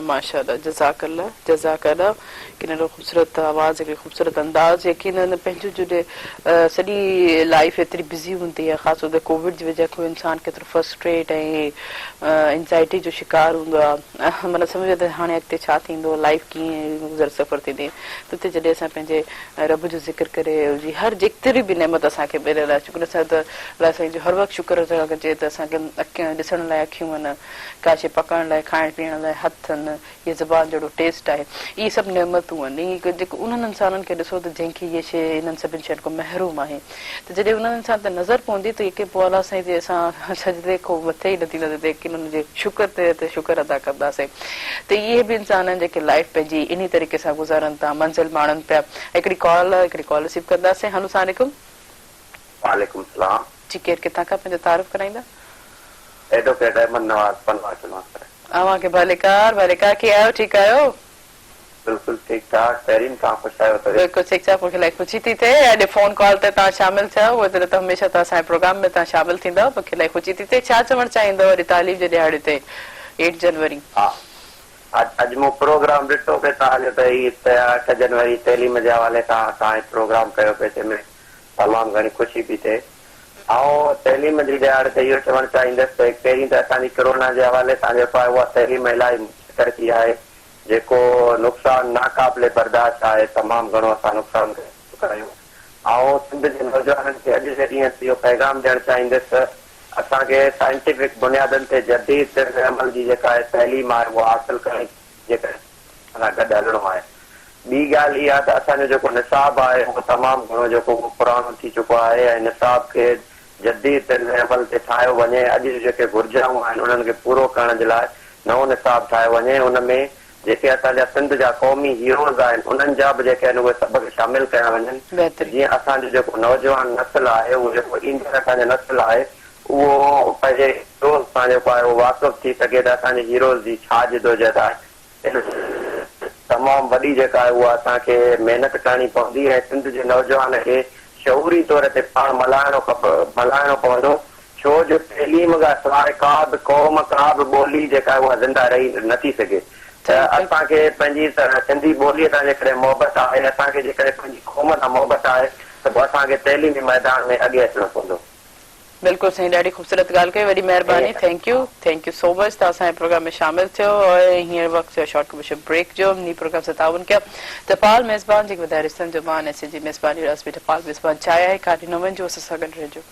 माशाल्लाह जज़ाकल्लाह किन खूबसूरत आवाज़ हिकिड़ी खूबसूरत अंदाज़ यकीनन पंहिंजो जॾहिं सॼी लाइफ एतिरी बिज़ी हूंदी आहे ख़ासि तौर ते कोविड जी वजह खां इंसान केतिरो फ्रस्ट्रेट ऐं एंज़ाइटी जो शिकार हूंदो आहे माना सम्झो त हाणे अॻिते छा थींदो लाइफ कीअं गुज़र सफ़र थींदी त उते जॾहिं असां पंहिंजे रब जो ज़िक्र करे जी हर जेतिरी बि नेमत असांखे मिलियल आहे शुक्र सां त अलाह साईं जो हर वक़्तु शुक्र करणु घुरिजे त असांखे अखियूं ॾिसण लाइ अखियूं आहिनि का शइ पकड़ण लाइ खाइण पीअण लाइ हथ आहिनि ये ज़बान जहिड़ो टेस्ट आहे इहे सभु नेमतूं आहिनि जेको उन्हनि इंसाननि खे ॾिसो त जंहिंखे इहे शइ इन्हनि सभिनि शयुनि खां महरूम आहे त जॾहिं उन्हनि इंसान ते नज़र पवंदी त यके पोइ अलाह साईं जे असां सजदे खां मथे ई नथी नज़र की उन्हनि जे शुक्र ते शुक्र अदा कंदासीं त इहे बि इंसान आहिनि जेके लाइफ पंहिंजी इन तरीक़े सां गुज़ारनि था मंज़िल माणनि पिया हिकिड़ी कॉल रिसीव कंदासीं हलो अस्सलाम वालेकुम सलाम जी केरु किथां खां पंहिंजो तारीफ़ कराईंदा एडवोकेट अहमद नवाज़ अव्हांखे भलेकार कीअं आहियो ठीकु आहियो बिल्कुलु ठीकु ठाक तहरीन खां ख़ुशि आहियो बिल्कुलु ठीकु ठाक मूंखे इलाही ख़ुशी थी थिए अॼु फोन कॉल ते तव्हां शामिल थियो उहे त हमेशह त असांजे प्रोग्राम में तव्हां शामिल थींदव मूंखे इलाही ख़ुशी थी थिए छा चवणु चाहींदव वरी तालीम जे ॾियारे ते 8 जनवरी हा अॼु मूं प्रोग्राम ॾिठो पिए तव्हांजो त 8 जनवरी तइलीम जे हवाले सां तव्हां प्रोग्राम कयो पिए जंहिंमें तमामु घणी ख़ुशी पई थिए ऐं तइलीम जी ॾियारे ते इहो चवणु चाहींदुसि त पहिरीं त असांजी कोरोना जे हवाले सां जेको आहे उहा तइलीम इलाही तरक़ी आहे जेको नुक़सानु नाक़ाबिले बर्दाश्त आहे तमामु घणो असां नुक़सानु कयूं ऐं सिंध जे नौजवाननि खे अॼु जे ॾींहं ते इहो पैगाम ॾियणु चाहींदुसि असांखे साइंटिफिक बुनियादनि ते जदीद अमल जी जेका आहे तइलीम आहे उहा हासिल करणी जेका असां गॾु हलणो आहे ॿी ॻाल्हि इहा त असांजो जेको निसाब आहे उहो तमामु घणो जेको पुराणो थी चुको आहे ऐं निसाब खे जदीद अमल ते ठाहियो वञे अॼु जेके घुर्जाऊं आहिनि उन्हनि खे पूरो करण जे लाइ नओं निसाब ठाहियो वञे उन में जेके असांजा सिंध जा क़ौमी हीरोज़ आहिनि उन्हनि जा बि जेके आहिनि उहे सबक शामिल कया वञनि। जीअं असांजो जेको नौजवान नस्ल आहे उहो जेको ईंदड़ असांजो नस्ल आहे उहो पंहिंजे हीरोज़ सां जेको आहे उहो वाक़ुफ़ थी सघे त असांजे हीरोज़ जी छा जिदोजहद आहे। तमामु वॾी जेका आहे उहा असांखे महिनत करणी पवंदी ऐं सिंध जे नौजवान खे शऊरी तौर ते पाण मल्हाइणो पवंदो, छो जो तइलीम खां सवाइ का बि क़ौम का बि ॿोली जेका आहे उहा ज़िंदा रही नथी सघे। त असांखे पंहिंजी सिंधी ॿोलीअ सां जेकॾहिं मोहबत आहे, असांखे जेकॾहिं पंहिंजी क़ौम सां मोहबत आहे त पोइ असांखे तइलीमी मैदान में अॻे अचणो पवंदो। बिल्कुलु सही, ॾाढी ख़ूबसूरत ॻाल्हि कई, वॾी महिरबानी, थैंक यू सो मच तव्हां असांजे प्रोग्राम में शामिल थियो और हींअर वक़्तु शॉर्ट कमर्शियल ब्रेक जो इन प्रोग्राम सां ताउन कया। टपाल मेज़बान जेके वधाए रिश्तनि जो मान ऐसे जी मेज़बानी रस बि टपाल मेज़बान चाहिए है काटी न वञिजो, असां सां गॾु रहिजो।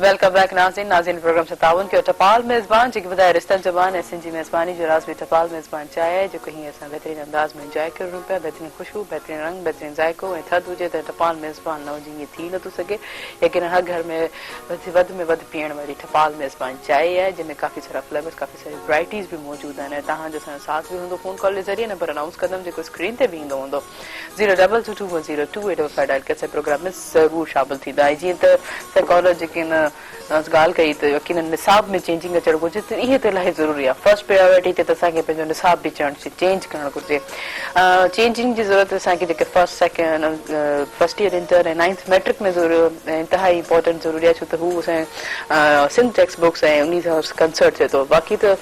वेलकम बैक नाज़रीन प्रोग्राम से ताउन कयो। टपाल मेज़बान जेके वधाए रिश्तनि जो मान ऐं जी मेज़बानी जो राज़ बि टपाल मेज़बान चाहिए जेको हीअं असां बहितरीन अंदाज़ में इंजॉय करूं पिया। बहितरीन खुशबू, बहितरीन रंग, बहितरीन ज़ाइको ऐं थधि हुजे त टपाल मेज़बान न हुजे ईअं थी नथो सघे, लेकिन हर घर में वधि में वधि पीअण वारी टपाल मेज़बान चांहि आहे जंहिंमें काफ़ी सारा फ्लेवर्स, काफ़ी सारी वैराइटीज़ भी मौजूद आहिनि ऐं तव्हांजो असांजो साथ भी हूंदो फ़ोन कॉल जे ज़रिए। नंबर अनाउंस कंदमि जेको स्क्रीन ते भी ईंदो हूंदो 022210285 डायल करे प्रोग्राम में ज़रूरु शामिल थींदा। ऐं जीअं त कॉलर जेके ॻाल्हि कई त यकीनन निसाब में चेंजिंग अचणु घुरिजे, त इहे त इलाही ज़रूरी आहे। फर्स्ट प्रायोरिटी ते त असांखे पंहिंजो निसाब बि चेंज करणु घुरिजे। चेंजिंग जी ज़रूरत असांखे जेके फर्स्ट ईयर इंटर ऐं 9th मैट्रिक में इंतिहाई इंपॉर्टेंट ज़रूरी आहे, छो त हू असांजे सिंध टेक्स्ट बुक्स ऐं उन सां कंसर्ट थिए थो। बाक़ी त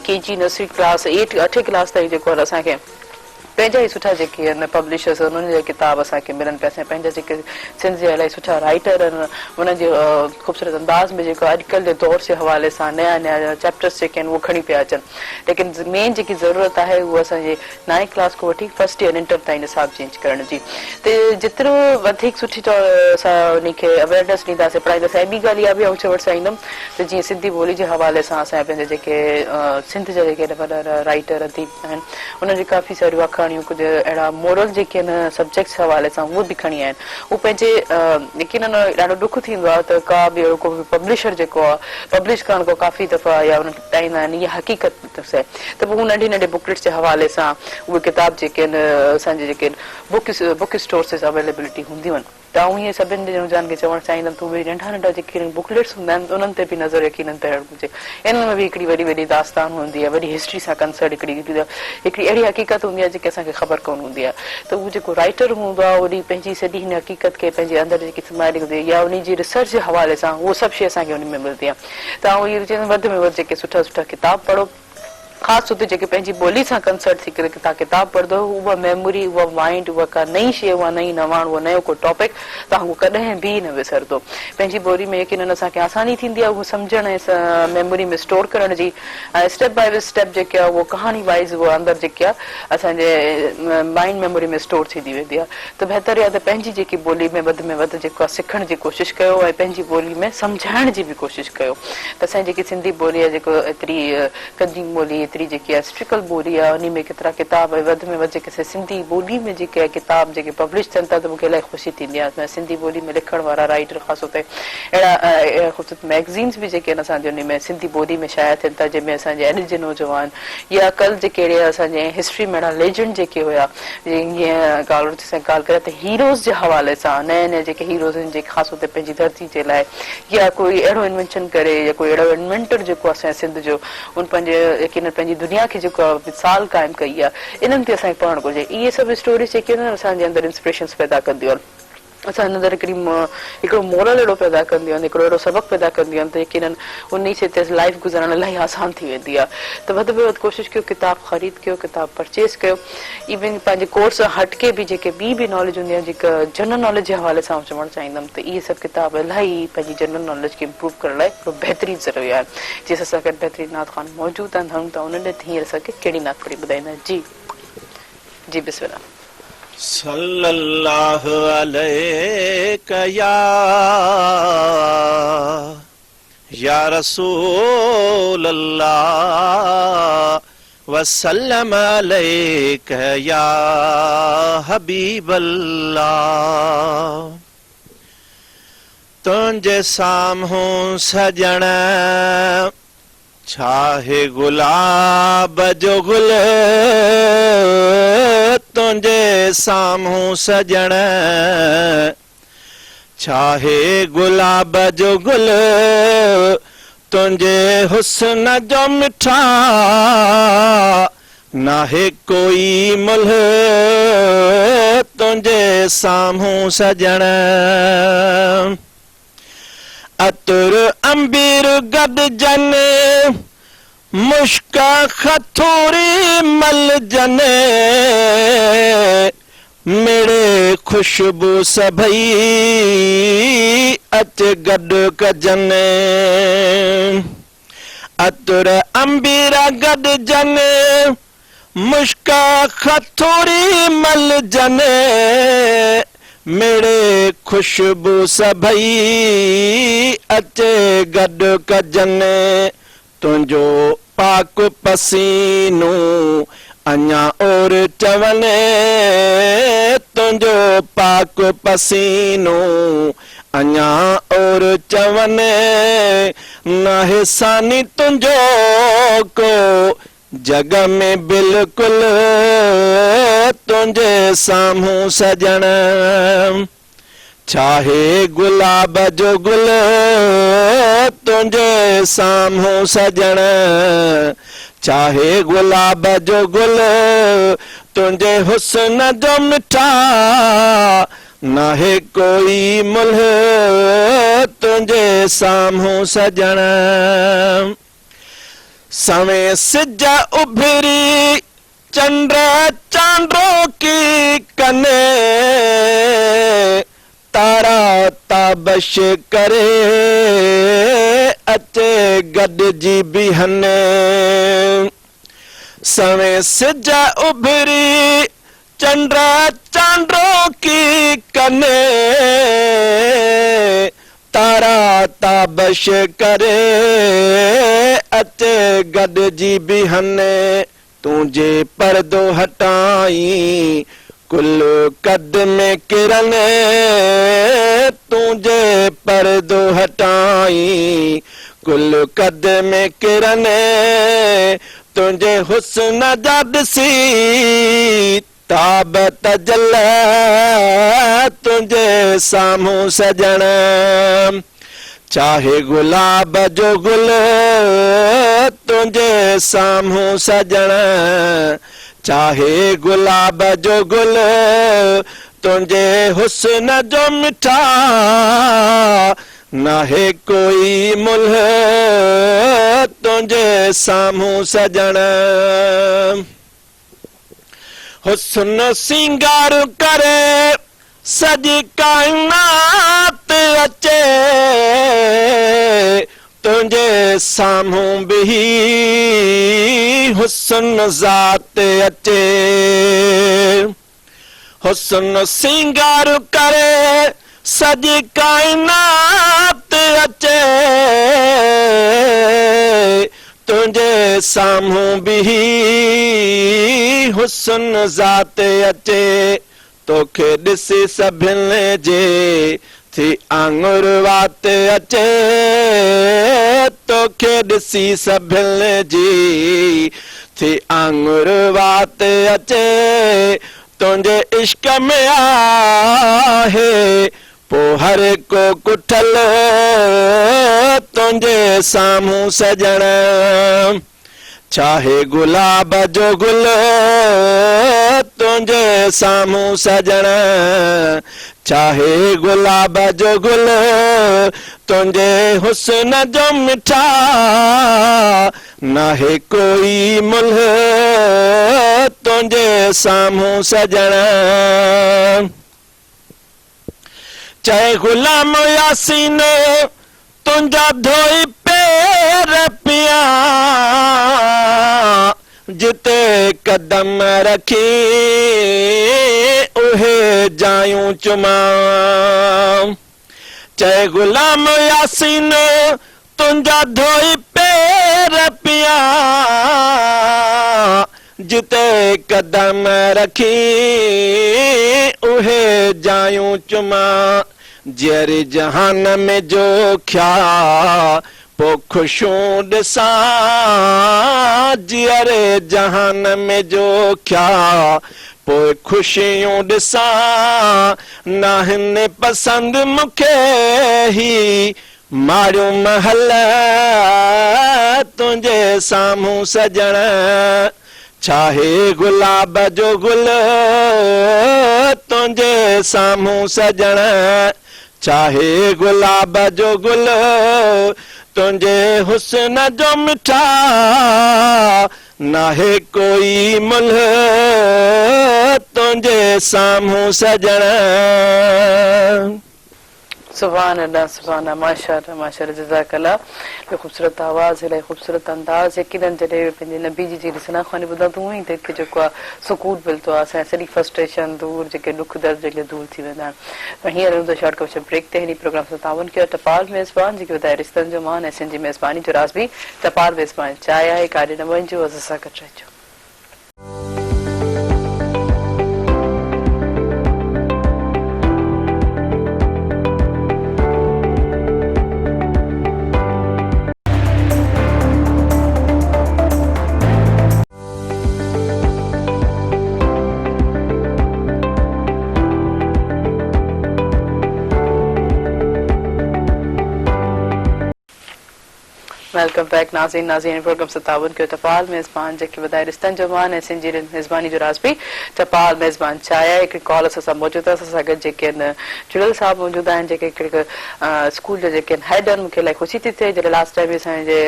KG nursery class 8th class ताईं जेको आहे असांखे पंहिंजा ई सुठा जेके आहिनि पब्लिशर्स उन्हनि जा किताब असांखे मिलनि पिया। असां पंहिंजा जेके सिंध जा इलाही सुठा राइटर आहिनि उन्हनि जे ख़ूबसूरत अंदाज़ में जेको अॼुकल्ह जे दौर जे हवाले सां नया चैप्टर्स जेके आहिनि उहे खणी पिया अचनि। लेकिन मेन जेकी ज़रूरत आहे उहा असांजे 9th क्लास खां वठी फर्स्ट ईयर इंटर ताईं निसाब चेंज करण जी। त जेतिरो वधीक सुठी असां उनखे अवेयरनेस ॾींदासीं, पढ़ाईंदासीं। ऐं ॿी ॻाल्हि इहा बि आउं चवणु चाहींदमि त जीअं सिंधी ॿोली जे हवाले सां असांजा पंहिंजे जेके सिंध जा जेके वॾा राइटर अदीब आहिनि उन्हनि जी काफ़ी सारियूं कुछ अहिड़ा मोरल जेके आहिनि सब्जेक्ट्स हवाले सां उहे बि खणी आया आहिनि। उहे पंहिंजे यकीनन ॾाढो ॾुख थींदो आहे त का बि अहिड़ो को पब्लिशर जेको आहे पब्लिश करण खां काफ़ी दफ़ा या उनखे टाईंदा आहिनि इहा हक़ीक़त त पोइ हू नंढी नंढे बुकलेट्स जे हवाले सां उहे किताब जेके आहिनि असांजे जेके बुक स्टोर्स ते अवेलेबिलिटी हूंदियूं आहिनि। त आउं इहे सभिनी ॼणनि खे चवणु चाहींदमि त उहे नंढा नंढा जेके बुकलेट्स हूंदा आहिनि उन्हनि ते बि नज़र यकीनन थियणु घुरिजे। इन में बि हिकिड़ी वॾी वॾी दास्तान हूंदी आहे, वॾी हिस्ट्री सां कंसर्ट हिकिड़ी अहिड़ी हक़ीक़त हूंदी आहे जेके असांखे ख़बर कोन हूंदी आहे। त उहो जेको राइटर हूंदो आहे उन पंहिंजी सॼी हिन हक़ीक़त खे पंहिंजे अंदरि जेकी समाए रखंदी या उन जी रिसर्च जे हवाले सां उहो सभु शइ असांखे उन में मिलंदी आहे। त आउं इहो चवंदमि वधि में वधि जेके सुठा सुठा किताब पढ़ो, ख़ासि तौर ते जेके पंहिंजी ॿोली सां कंसर्ट थी करे तव्हां किताब पढ़ंदो उहा मेमोरी, उहा माइंड, उहा का नई शइ, उहा नई नवाण, उहो नयो को टॉपिक तव्हां उहो कॾहिं बि न विसरंदो। पंहिंजी ॿोली में यकीनन असांखे आसानी थींदी आहे उहो सम्झण ऐं मेमोरी में स्टोर करण जी। ऐं स्टेप बाय स्टेप जेके आहे उहो कहाणी वाइज़ उहा अंदरि जेके आहे असांजे माइंड मेमोरी में स्टोर थींदी वेंदी आहे। त बहितर आहे त पंहिंजी जेकी ॿोली में वधि जेको आहे सिखण जी कोशिशि कयो ऐं पंहिंजी ॿोली में सम्झाइण जी बि कोशिशि कयो। त असांजी जेकी सिंधी ॿोली आहे जेको एतिरी कंजीम ॿोली, एतिरी जेकी आहे स्ट्रिकल ॿोली आहे, उन में केतिरा किताब वधि में वधि जेके सिंधी ॿोली में जेके आहे किताब जेके पब्लिश थियनि था त मूंखे इलाही ख़ुशी थींदी आहे। सिंधी ॿोली में लिखण वारा राइटर ख़ासि तौर ते अहिड़ा ख़ूबसूरत मैगज़ीन्स बि जेके आहिनि असांजे उन में सिंधी ॿोली में शाया थियनि था, जंहिंमें असांजे अॼु जे नौजवान या कल्ह जेके अहिड़े असांजे हिस्ट्री में अहिड़ा लेजेंड जेके हुया, जीअं ॻाल्हि करे त हीरोज़ जे हवाले सां नए नए जेके हीरोज़ आहिनि जेके ख़ासि तौर ते पंहिंजी धरती जे लाइ या कोई अहिड़ो इन्वेंशन करे या कोई अहिड़ो इन्वेंटर जेको असांजे सिंध जो उन पंहिंजे यकीन पंहिंजी दुनिया खे जेको मिसाल क़ाइमु कई आहे इन्हनि ते असांखे पढ़णु घुरिजे। इहे सभु स्टोरीज़ जेके आहिनि असांजे अंदरि इंस्पिरेशन्स पैदा कंदियूं आहिनि, असांजे अंदरि हिकिड़ो मोरल अहिड़ो पैदा कंदियूं आहिनि, हिकिड़ो अहिड़ो सबक़ु पैदा कंदियूं आहिनि त यकीनन उन से ते लाइफ गुज़ारणु इलाही आसान थी वेंदी आहे। त वधि में वधि कोशिशि कयो किताब ख़रीद कयो, किताब परचेस कयो। इवन पंहिंजे कोर्स सां हटके बि जेके ॿी नॉलेज हूंदी आहे जेका जनरल नॉलेज जे हवाले सां चवणु चाहींदमि त इहे सभु किताब इलाही पंहिंजी जनरल नॉलेज खे इम्प्रूव करण लाइ हिकिड़ो बहितरीनु ज़रूरी आहे। जीअं असां गॾु बहितरीनु नात ख़ान मौजूदु आहिनि, हूं त उन्हनि हींअर असांखे कहिड़ी नात पढ़ी ॿुधाईंदा? जी जी बिस्मिल्लाह। सल्लल्लाहु अलैका या रसूल अल्लाह वसल्लम अलैका या हबीब अल्लाह। तुंहिंजे साम्हूं सजण छाहे गुलाब जो गुल, तुंहिंजे साम्हूं सजण छाहे गुलाब जो गुल, तुंहिंजे हुस्न जो मिठा नाहे कोई मुल्ह, तुंहिंजे साम्हूं सजण अतुर अंबीर गॾजन मुश्क खथूरी मलजन, मेरे खुशबू सभई अच गॾु कजन। अतुर अंबीर गॾजन मुश्क खथूरी मलजन, मेरे खुशबू सभई अचे गॾु कजन। तुंहिंजो पाक पसीनो अञा और चवने, तुंहिंजो पाक पसीनो अञा और चवने, नाहे सानी तुंहिंजो को जग में बिल्कुल, तुंहिंजे साम्हूं सजण छाहे गुलाब जो गुल, तुंहिंजे साम्हूं सजण चाहे गुलाब जो गुल, तुंहिंजे हुस्न जो मिठा नाहे कोई मुल्ह, तुंहिंजे साम्हूं सजण। सवे सिज उभरी चंद्र चांदो की कने, तारा ताबश करे अचे गॾिजी बिहने। सवे सिज उभरी चंद्र चांदो की कने, तारा ताबश करे अचे गॾिजी बिहने। तुझे पर्दो हटाई कुल कद में किरण, तुझे पर्दो हटाई कुल कद में किरण, तुझे हुस्न जा ॾिसी ताब तजल, तुझे साम्हूं सजण चाहे गुलाब जो गुल, तुझे साम्हूं सजण चाहे गुलाब जो गुल, तुझे हुस्न जो मिठा नाहे कोई मुल्ह, तुझे साम्हूं सजण। हुस्न सिंगार करे सजी काइनात अचे, तुझे साम्हूं बिही हुस्न ज़ात अचे। हुस्न सिंगार करे सजी काइनात अचे, तुझे साम्हूं बिही हुस्न ज़ात अचे। तोखे ॾिसी सभिनी जे थी आंगुर वात अचे, तोखे ॾिसी सभिनी जी थी आंगुर वात अचे। तुंहिंजे इश्क में आहे पो हर को कुठल, तुंहिंजे साम्हूं सजण चाहे गुलाब जो गुल, तुंहिंजे साम्हूं सजण चाहे गुलाब जो गुल, तुंहिंजे हुस्न जो मिठा नाहे कोई मुल्ह, तुंहिंजे साम्हूं सजण। चाहे गुलाम यासीन तुंहिंजा धोई पैर पिया, जे जिते कदम रखी उहे जायूं चुमा चए गुलाम यासीन तुंजा धोई पैर पिया जिते कदम रखी उहे जायूं चुमा जहिड़े जहान में जो ख्या पो खुशूं ॾिसां जहिड़े जहान में जो ख्या पोइ ख़ुशियूं ॾिसां नाहिन पसंदि मूंखे ही मारियूं महल तुंहिंजे साम्हूं सजण चाहे गुलाब जो गुल तुंहिंजे साम्हूं सजण चाहे गुलाब जो गुल तुंहिंजे हुस्न जो मिठा नाहे कोई मुल्ह तुंहिंजे साम्हूं सजण सुभान अल्लाह सुभान अल्लाह माशाअल्लाह माशाअल्लाह जज़ाकल्लाह खूबसूरत आवाज़ इलाही खूबसूरत अंदाज़ यकीनन जॾहिं पंहिंजे नबी जी रसना ख़वानी ॿुधूं त उअं ई दिलि खे जेको आहे सुकून मिलंदो आहे असांजा सॼी फ्रस्ट्रेशन दूर जेके दुख दर्द जेके दूर थी वेंदा आहिनि हींअर हूंदो शॉर्ट कमर्शियल ब्रेक ते हिन प्रोग्राम सां तावन कयो टपाल मेज़बान जेके ॿुधाए रिश्तनि जो मान ऐं सिंधी मेज़बानी जो राज़ बि टपाल मेज़बान चाहे आहे काॾे न वञिजो असां गॾु रहिजो वेलकम बैक नाज़रीन नाज़रीन प्रोग्राम से तावन कयो टपाल मेज़बान जेके ॿुधाए रिश्तनि जो मान ऐं सिंधी मेज़बानी जो राज़ बि टपाल मेज़बान चाहे हिकिड़ी कॉल असां सां मौजूदु आहे असां सां गॾु जेके आहिनि जुड़ियल साहब मौजूदु आहिनि जेके हिकिड़े स्कूल जा जेके आहिनि हेड आहिनि मूंखे इलाही ख़ुशी थी थिए जॾहिं लास्ट टाइम असांजे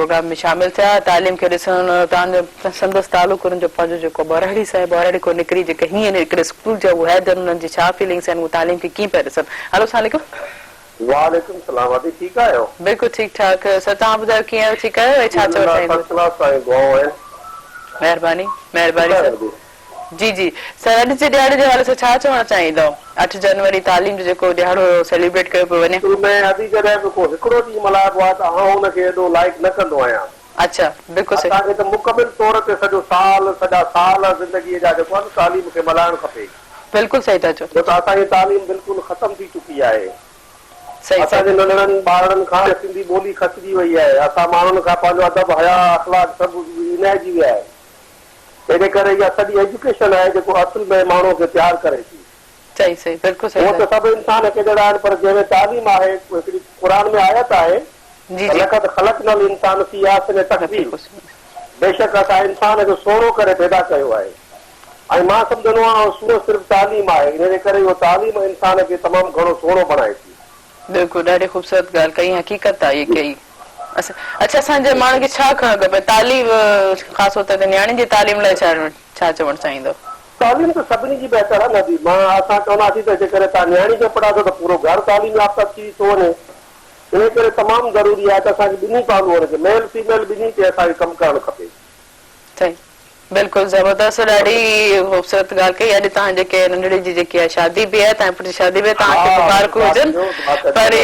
प्रोग्राम में शामिल थिया तालीम खे ॾिसणु तव्हांजो संदसि तालुक हुननि जो पंहिंजो जेको बौराड़ी साहिब बौराड़ी को निकिरी जेके हीअं हिकिड़े स्कूल जा उहे हेड आहिनि उन्हनि जी छा फीलिंग्स आहिनि उहे तालीम खे कीअं पिया ॾिसनि हलो सलाम वालेकुम सलाम आदि ठीक आयो बिल्कुल ठीक ठाक सर तव्हां ॿुधायो कीअं ठीक आहियो ऐं छा चवणु चाहींदो महिरबानी महिरबानी सर जी जी सर अॼु जे ॾियारे जे हवाले सां छा चवणु चाहींदो 8 जनवरी तालीम जो जेको ॾियारो सेलिब्रेट कयो पियो वञे में अॼु जॾहिं बि को हिकिड़ो ॾींहुं मल्हाइबो आहे त आउं हुनखे एॾो लाइक न कंदो आहियां अच्छा बिल्कुलु सही असांखे त मुकमिल तौर ते सॼो सॼा साल ज़िंदगीअ जा जेको आहे तालीम खे मल्हाइणु खपे बिल्कुलु सही था चओ छो त असांजी तालीम बिल्कुलु ख़तम थी चुकी आहे सही असांजे नंढड़नि ॿारनि खां सिंधी ॿोली खसिजी वई आहे असां माण्हुनि खां पंहिंजो अदब हया अख़लाक सभु विञाइजी विया आहे तंहिंजे करे इहा सॼी एजुकेशन आहे जेको असुल में माण्हू खे तयारु करे थी सही सही बिल्कुलु सही उहो त सभु इंसान खे जहिड़ा आहिनि पर जंहिंमें तालीम आहे हिकिड़ी क़ुर में आयत आहे जी जी लक़द ख़लक़नल इंसान फी अहसन तक़वीम बेशक असां इंसान खे सोढ़ो करे पैदा कयो आहे ऐं मां सम्झंदो आहियां सूरत सिर्फ़ु तालीम आहे इन करे इहो तालीम इंसान खे तमामु घणो सोढ़ो बणाए थी बिल्कुलु ॾाढी ख़ूबसूरत ॻाल्हि कई हक़ीक़त आहे इहा कई अच्छा असांजे माण्हुनि खे छा करणु खपे तालीम ख़ासि तौर ते नियाणियुनि जी तालीम लाइ छा चवणु चाहींदो तालीम त सभिनी जी बहितर आहे नदी मां असां चवंदासीं त जेकॾहिं तव्हां नियाणी खे पढ़ायो त पूरो घर तालीम याफ़्ता थी थो वञे इन करे तमामु ज़रूरी आहे त असांखे ॿिन्ही पहलूअ खे मेल फीमेल ॿिन्ही ते असांखे कमु करणु खपे सही बिल्कुलु ज़बरदस्त ॾाढी ख़ूबसूरत ॻाल्हि कई अॼु तव्हां जेके नंढड़ी जी जेकी आहे शादी बि आहे तव्हां पुट जी शादी बि तव्हांखे मुबारक हुजनि पर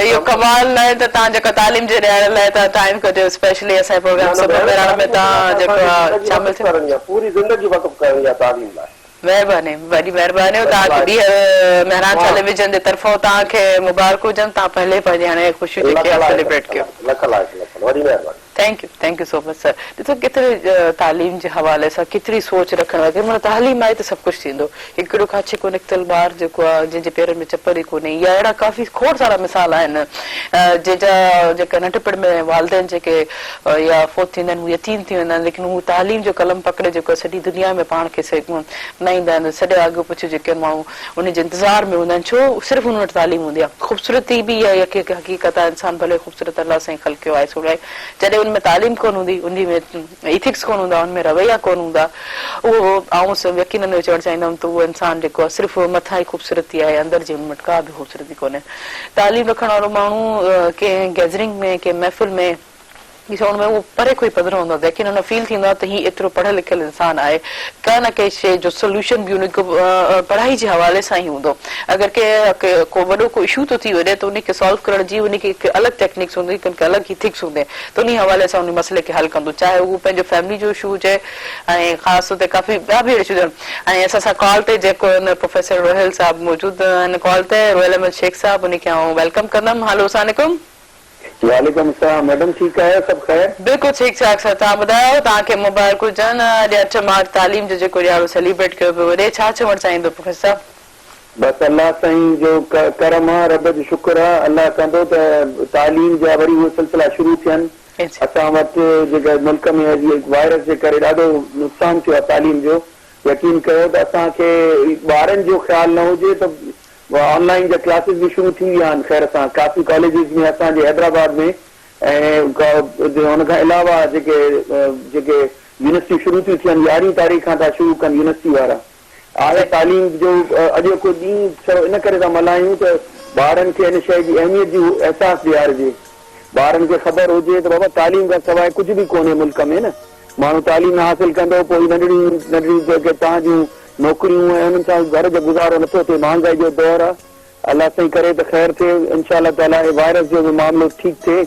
इहो कमाल न आहे त तव्हां जेका तालीम जे ॾियण लाइ तव्हां टाइम कढियो स्पेशली असांजे प्रोग्राम में तव्हां जेको शामिल थियो पूरी ज़िंदगी वक़्फ़ करणी आहे तालीम लाइ महिरबानी वॾी महिरबानी तव्हांखे ॿी महरान टेलीविजन जे तरफ़ां तव्हांखे मुबारक हुजनि तव्हां पहले पंहिंजी हाणे ख़ुशियूं जेके आहे सेलिब्रेट कयो लख वॾी महिरबानी thank you so much sir ॾिसो केतिरे तालीम जे हवाले सां केतिरी सोच रखण वारी माना तालीम आहे त सभु कुझु थींदो हिकिड़ो काछे को निकितल ॿार जेको आहे जंहिंजे पेरनि में चप्पल ई कोन्हे या अहिड़ा काफ़ी खोड़ सारा मिसाल आहिनि जंहिंजा जेका नंढपण में वालदेन जेके या फोत थींदा आहिनि उहे यतीम थी वेंदा आहिनि लेकिन उहे तालीम जो कलम पकड़े जेको सॼी दुनिया में पाण खे न ईंदा आहिनि सॼे अॻु पुछ जेके माण्हू उन जे इंतज़ार में हूंदा आहिनि छो सिर्फ़ु हुन वटि तालीम हूंदी आहे ख़ूबसूरती बि आहे हक़ीक़त आहे इंसानु भले ख़ूबसूरत अलाह सां ई ख़लकियो आहे सो जॾहिं उनमें तालीम कोन हूंदी उन में इथिक्स कोन हूंदा उनमें रवैया कोन हूंदा उहो आउं यकीनन चवणु चाहींदमि त उहो इंसानु जेको आहे सिर्फ़ु मथां ई ख़ूबसूरती आहे अंदरि जी हुन वटि का बि ख़ूबसूरती कोन्हे तालीम रखण वारो माण्हू कंहिं गैदरिंग में कंहिं महफ़िल में ॾिसो हुन में उहो परे कोई पधरो हूंदो आहे लेकिन हुन फील थींदो आहे त हीउ एतिरो पढ़ियल लिखियल इंसान आहे का न कंहिं शइ जो सोल्यूशन बि उनखे पढ़ाई जे हवाले सां ई हूंदो अगरि को वॾो को इशू थो थी वञे त उनखे सॉल्व करण जी उनखे हिकु अलॻि टेक्निक्स हूंदी उनखे अलॻि ई थिक्स हूंदे त उन हवाले सां उन मसइले खे हल कंदो चाहे उहो पंहिंजो फैमिली जो इशू हुजे ऐं ख़ासि तौर ते काफ़ी ॿिया बि इशू आहिनि ऐं असां सां कॉल ते जेको प्रोफेसर रोहिल साहब मौजूदु आहिनि कॉल ते रोहिल अहमद शेख साहब उनखे आउं वेलकम कंदमि हलो अस्सलाम वालेकुम वालेकुम सलाम मैडम ठीकु आहे सभु ख़ैर बिल्कुलु ठीकु ठाक सर तव्हां ॿुधायो तव्हांखे मुबारक हुजनि अॼु 8 मार्च तालीम जो जेको ॾियारो सेलिब्रेट कयो पियो वॾे छा चवणु चाहींदो प्रोफेसर साहब बसि अलाह साईं जो करम आहे रब जो शुक्र आहे अलाह कंदो त तालीम जा वरी उहे सिलसिला शुरू थियनि असां वटि जेका मुल्क में वायरस जे करे ॾाढो नुक़सान थियो आहे तालीम जो यकीन कयो त असांखे ॿारनि जो ख़्यालु न हुजे त ऑनलाइन जा क्लासिस बि शुरू थी विया आहिनि ख़ैर सां काफ़ी कॉलेजिस में असांजे हैदराबाद में ऐं हुन खां अलावा जेके यूनिवर्सिटी शुरू थियूं थियनि 11 तारीख़ खां था शुरू कनि यूनिवर्सिटी वारा आहे तालीम जो अॼु को ॾींहुं छड़ो इन करे था मल्हायूं त ॿारनि खे हिन शइ जी अहमियत जी अहसासु ॾियारिजे ॿारनि खे ख़बर हुजे त बाबा तालीम खां सवाइ कुझु बि कोन्हे मुल्क में न माण्हू तालीम हासिल कंदो पोइ नंढड़ियूं नंढड़ियूं जेके तव्हांजूं नौकरियूं ऐं उन्हनि सां घर जो गुज़ारो नथो थिए महांगाई जो दौर आहे अलाह साईं करे त ख़ैर थिए इंशाअल्लाह ताला वायरस जो बि मामिलो ठीकु थिए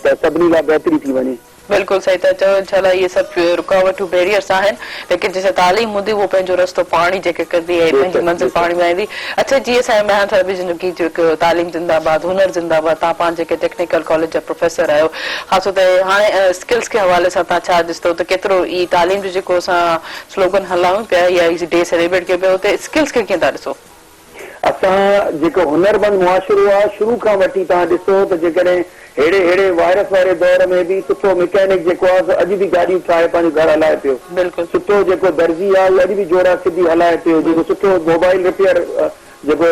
त सभिनी लाइ बहितरी थी वञे बिल्कुल सही था चओ इंशाल्लाह ये सब रुकावटूं बैरियर्स आहिनि लेकिन जैसे तालीम हूंदी वो पंहिंजो रस्तो पाणी जेके कंदी आहे पंहिंजी मंज़िल पाणी बनाईंदी अच्छा जीअं असांजे ॿाहिरि था बि जिनकी जेको तालीम जिंदाबाद हुनर जिंदाबाद तव्हां पाण जेके टेक्निकल कॉलेज जा प्रोफेसर आहियो ख़ासि तौर ते हाणे स्किल्स के हवाले सां तव्हां छा ॾिसंदो त केतिरो ई तालीम जो जेको असां स्लोगन हलायूं पिया या डे सेलिब्रेट कयो पिया उते स्किल्स खे कीअं था ॾिसो असां जेको हुनरमंद मुआशिरो आहे शुरू खां वठी तव्हां ॾिसो त जेकॾहिं हेड़े वायरस वारे दौर में बि सुठो मैकेनिक जेको आहे अॼु बि गाॾियूं ठाहे पंहिंजो घर हलाए पियो बिल्कुलु सुठो जेको दर्जी आहे उहो अॼु बि जोड़ा सिधी हलाए पियो जेको सुठो मोबाइल रिपेयर जेको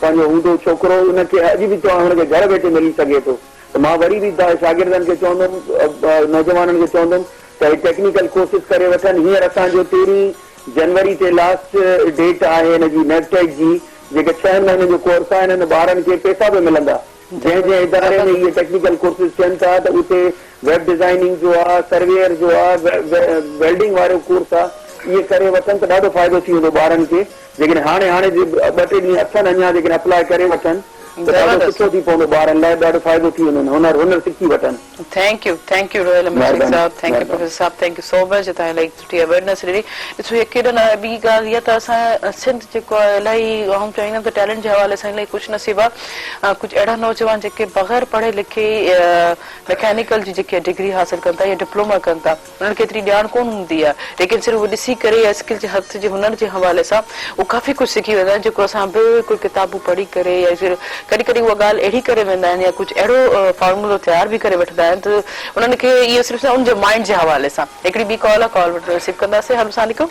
पंहिंजो हूंदो छोकिरो उनखे अॼु बि हुनखे घर वेठे मिली सघे थो त मां वरी बि शागिर्दनि खे चवंदुमि नौजवाननि खे चवंदुमि त हे टेक्निकल कोर्सिस करे वठनि हींअर असांजो 13 जनवरी ते लास्ट डेट आहे हिनजी नेटटेक जी जेके 6 महीने जो कोर्स आहे हिननि ॿारनि खे पैसा बि मिलंदा जंहिं इदारे में इहे टेक्निकल कोर्सिस थियनि था त उते वेब डिज़ाइनिंग जो आहे सर्वेयर जो आहे वेल्डिंग वारो कोर्स आहे इहे करे वठनि त ॾाढो फ़ाइदो थी वेंदो ॿारनि खे जेकॾहिं हाणे 2 टे ॾींहं अथनि अञा जेकॾहिं अप्लाई करे वठनि त ॾाढो सुठो थी पवंदो ॿारनि लाइ ॾाढो फ़ाइदो थी वेंदो हुनर सिखी वठनि थैंक यू रोयल अहमद शेख साहब थैंक यू प्रोफेसर साहब थैंक यू सो मच तव्हां इलाही सुठी अवेयरनेस ॾिनी ॾिसो केॾो न ॿी ॻाल्हि इहा त असां सिंध जेको आहे इलाही आउं चाहींदमि त टैलेंट जे हवाले सां इलाही कुझु नसीब आहे कुझु अहिड़ा नौजवान जेके बग़ैर पढ़े लिखे मैकेनिकल जी जेके डिग्री हासिल कनि था या डिप्लोमा कनि था उन्हनि खे एतिरी ॼाण कोन हूंदी आहे लेकिन सिर्फ़ु उहो ॾिसी करे या स्किल जे हथ जे हुनर जे हवाले सां उहो काफ़ी कुझु सिखी वेंदा आहिनि जेको असां बिल्कुलु किताबूं पढ़ी करे या कॾहिं कॾहिं उहा ॻाल्हि अहिड़ी करे वेंदा आहिनि या कुझु अहिड़ो फॉर्मूलो तयार बि करे वठंदा आहिनि त उन्हनि खे इहो सिर्फ़ु उनजे माइंड जे हवाले सां हिकिड़ी ॿी कॉल आहे कॉल रिसीव कंदासीं हलो सलाम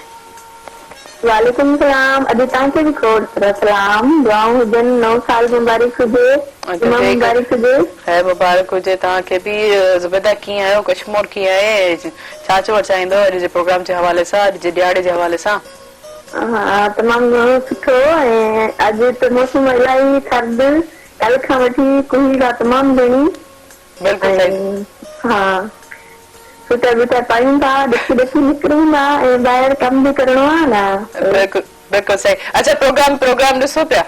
वालेकुम सलाम अॼु तव्हांखे बि खोड़ सलाम दुआऊं हुजनि 9 साल मुबारक हुजे मुबारक हुजे है मुबारक हुजे तव्हांखे बि ज़ुबैदा कीअं आहियो कश्मीर कीअं आहे छा चवणु चाहींदो अॼु जे प्रोग्राम जे हवाले सां अॼु जे ॾियारे जे हवाले सां हा तमामु घणो सुठो ऐं अॼु त मौसम इलाही सर्द कल खां वठी कुहल आहे तमामु घणी बिल्कुलु हा स्वेटर विटर पायूं था ॾिसी निकिरूं था ऐं ॿाहिरि कमु बि करिणो आहे न बिल्कुलु सही अच्छा प्रोग्राम ॾिसो पिया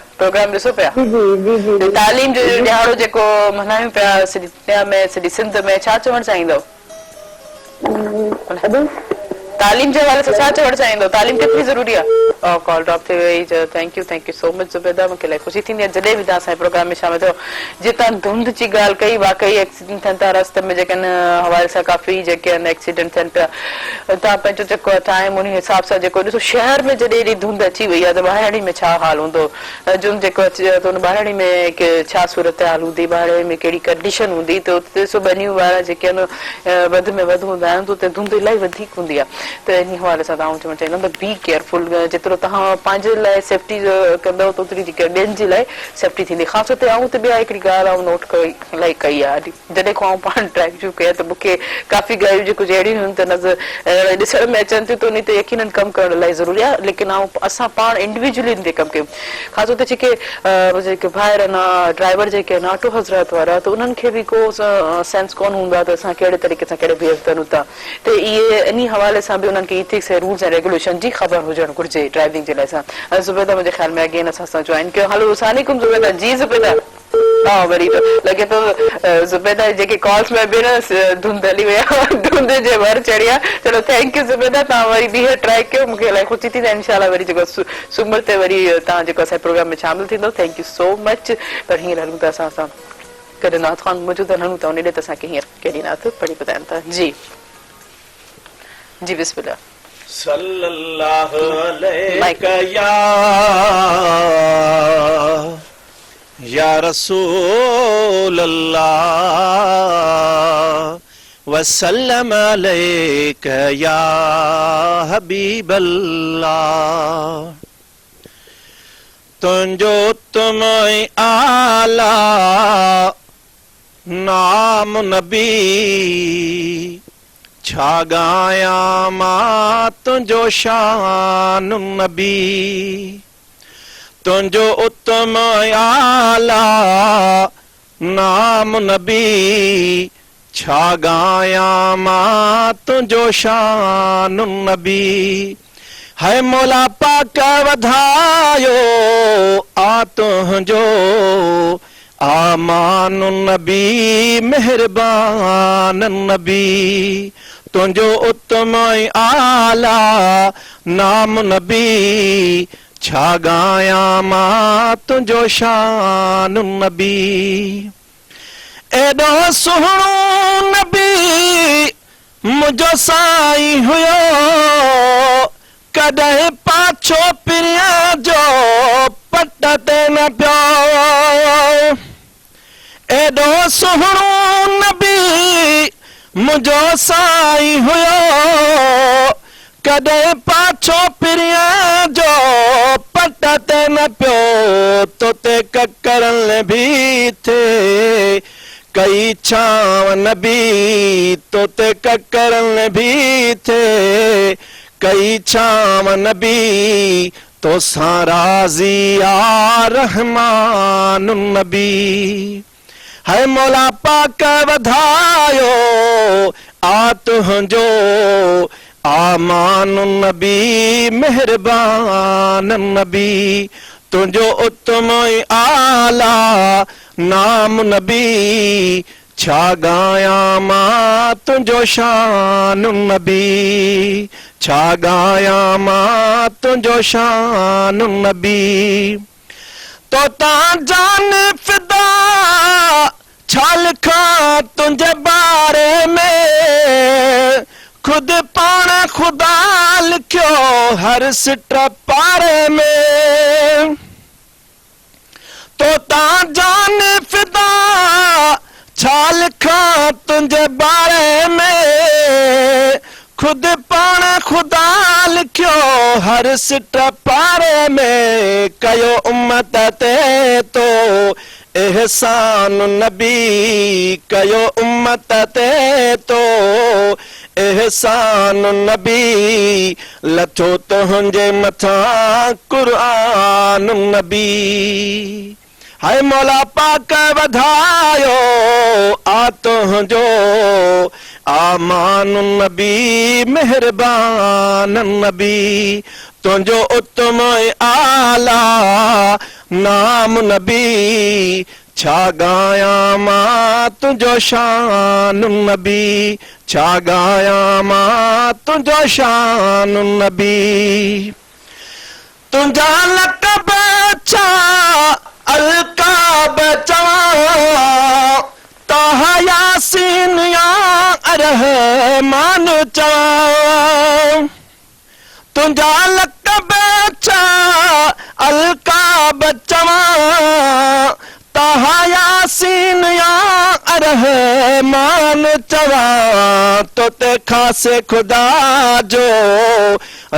जी तालीम जो ॾियारो जेको मल्हायूं पिया सॼी दुनिया में सॼी सिंध में छा चवणु चाहींदो तालीम जे हवाले सां छा चवणु चाहींदो तालीम केतिरी ज़रूरी आहे कॉल ड्रॉप थी वई thank you so much Zubaida मूंखे इलाही ख़ुशी थींदी आहे जॾहिं बि तव्हां असांजे प्रोग्राम में शामिल थियो जीअं तव्हां धुंध जी ॻाल्हि कई वाकई एक्सीडेंट थियनि था रस्ते में जेके हवाले सां काफ़ी जेके आहिनि एक्सीडेंट थियनि पिया तव्हां पंहिंजो जेको टाइम उन हिसाब सां जेको ॾिसो शहर में जॾहिं एॾी धुंध अची वई आहे त ॿाहिरि में छा हाल हूंदो जुन जेको अची वियो त हुन ॿाहिरि में छा सूरत हाल हूंदी ॿाहिरि में कहिड़ी कंडीशन हूंदी त उते ॾिसो ॿनियूं वारा जेके आहिनि वधि में वधि हूंदा आहिनि त उते धुंध इलाही वधीक हूंदी आहे त इन हवाले सां तव्हां चवणु चाहींदमि त बी केयरफुल, जेतिरो तव्हां पंहिंजे लाइ सेफ्टी कंदव त ओतिरी जेके ॿियनि जे लाइ सेफ्टी थींदी। ख़ासि तौर ते ऐं त ॿिया हिकिड़ी ॻाल्हि आऊं नोट कई आहे, जॾहिं खां आऊं पाण ट्रैक जूं कया त मूंखे काफ़ी ॻाल्हियूं जेको अहिड़ियूं हुयूं त नज़र ॾिसण में अचनि थियूं त उन ते यकीनन कमु करण लाइ ज़रूरी आहे, लेकिन असां पाण इंडिविजुअली इन ते कमु कयूं। ख़ासि तौर ते जेके ॿाहिरि आहिनि ड्राइवर जेके आहिनि ऑटो हज़रात वारा, त उन्हनि खे बि को सेंस कोन हूंदो आहे त असां कहिड़े तरीक़े सां कहिड़े बिहेव कयूं था। त इहे इन हवाले सां बि उन्हनि खे इथिक्स ऐं रूल्स ऐं रेगुलेशन जी ख़बर हुजणु घुरिजे ड्राइविंग जे लाइ। ज़ुबैदा मुंहिंजे ख्याल में अगेन असां सां जॉइन कयो। हलो सलाम ज़ुबैदा। जी ज़ुबैदा, हा वरी तो लॻे थो ज़ुबैदा जेके कॉल्स में बि न धुंध हली विया, धुंध जे भर चढ़िया। चलो थैंक यू ज़ुबैदा, तव्हां वरी ॿीहर ट्राई कयो, मूंखे इलाही ख़ुशी थींदी इंशाल्लाह वरी जेको सूमर ते वरी तव्हां जेको असांजे प्रोग्राम में शामिल थींदो। Thank you so much. पर हींअर हलूं था असां सां कॾहिं नाथ ख़ान मौजूदु हलूं था, उन ॾे त असांखे हींअर कहिड़ी नाथ पढ़ी ॿुधाइनि था। जी जी बिस्मिल्लाह। सल्लल्लाहु अलैहि या रसूल अल्लाह वसल्लम अलैका या हबीब अल्लाह। तुंहिंजो तुम आला नाम नबी, छा गाया मां तुंहिंजो शान नबी। तुंहिंजो उत्तम आला नाम नबी, छा गाया मां तुंहिंजो शान नबी। है मौला पाक वधायो आ तुंहिंजो आमान नबी, मेहरबान नबी। तुंहिंजो उत्तम आला नाम नबी, छा गाया मां तुंहिंजो शान नबी। एॾो सुहिणो नबी मुंहिंजो साईं हुयो, कॾहिं पाछो पिरिया जो पट ते न पियो। एॾो सुहिणो नबी मुंहिंजो साईं हुयो, कॾहिं पाछो पिरिया जो पट ते न पियो। तोते ककरन भी थे कई छांव नबी, तोते ककरन भी थे कई छांव नबी। तो सां राज़ी आ रहमान नबी। है मौला पाक वधायो आ तुंहिंजो आमान नबी, मेहरबान नबी। तुंहिंजो उत्तम आला नाम नबी, छा गाया मां तुंहिंजो शान नबी। छा गाया मां तुंहिंजो शान नबी। तो तां जान फिदा छा लिखां तुंहिंजे बारे में, खुद पाण खुदा लिखियो हर सिट पारे में। तो तां जान फिदा छा लिखां तुंहिंजे बारे में, खुद पाण खुदा लिखियो हर सिट पारे में। कयो उम्मत ते तो एहसान नबी, कयो उम्मत ते तो एहसान नबी। लथो तुंहिंजे मथां क़ुरान नबी। हाय मौला पाक वधायो आ तुंहिंजो आमान नबी, मेहरबान नबी। तुंहिंजो उत्तम आला नाम नबी, छा गाया मां तुंहिंजो शान नबी। छा गाया मां तुंहिंजो शान नबी। तुंहिंजा लक़ब छा अलकाब चवां, ताहा यासीन या रहमान चवां। तुंहिंजा लक़ब छा अलकाब चवां, ताहा यासीन या रहमान चवा तो ते खासे खुदा जो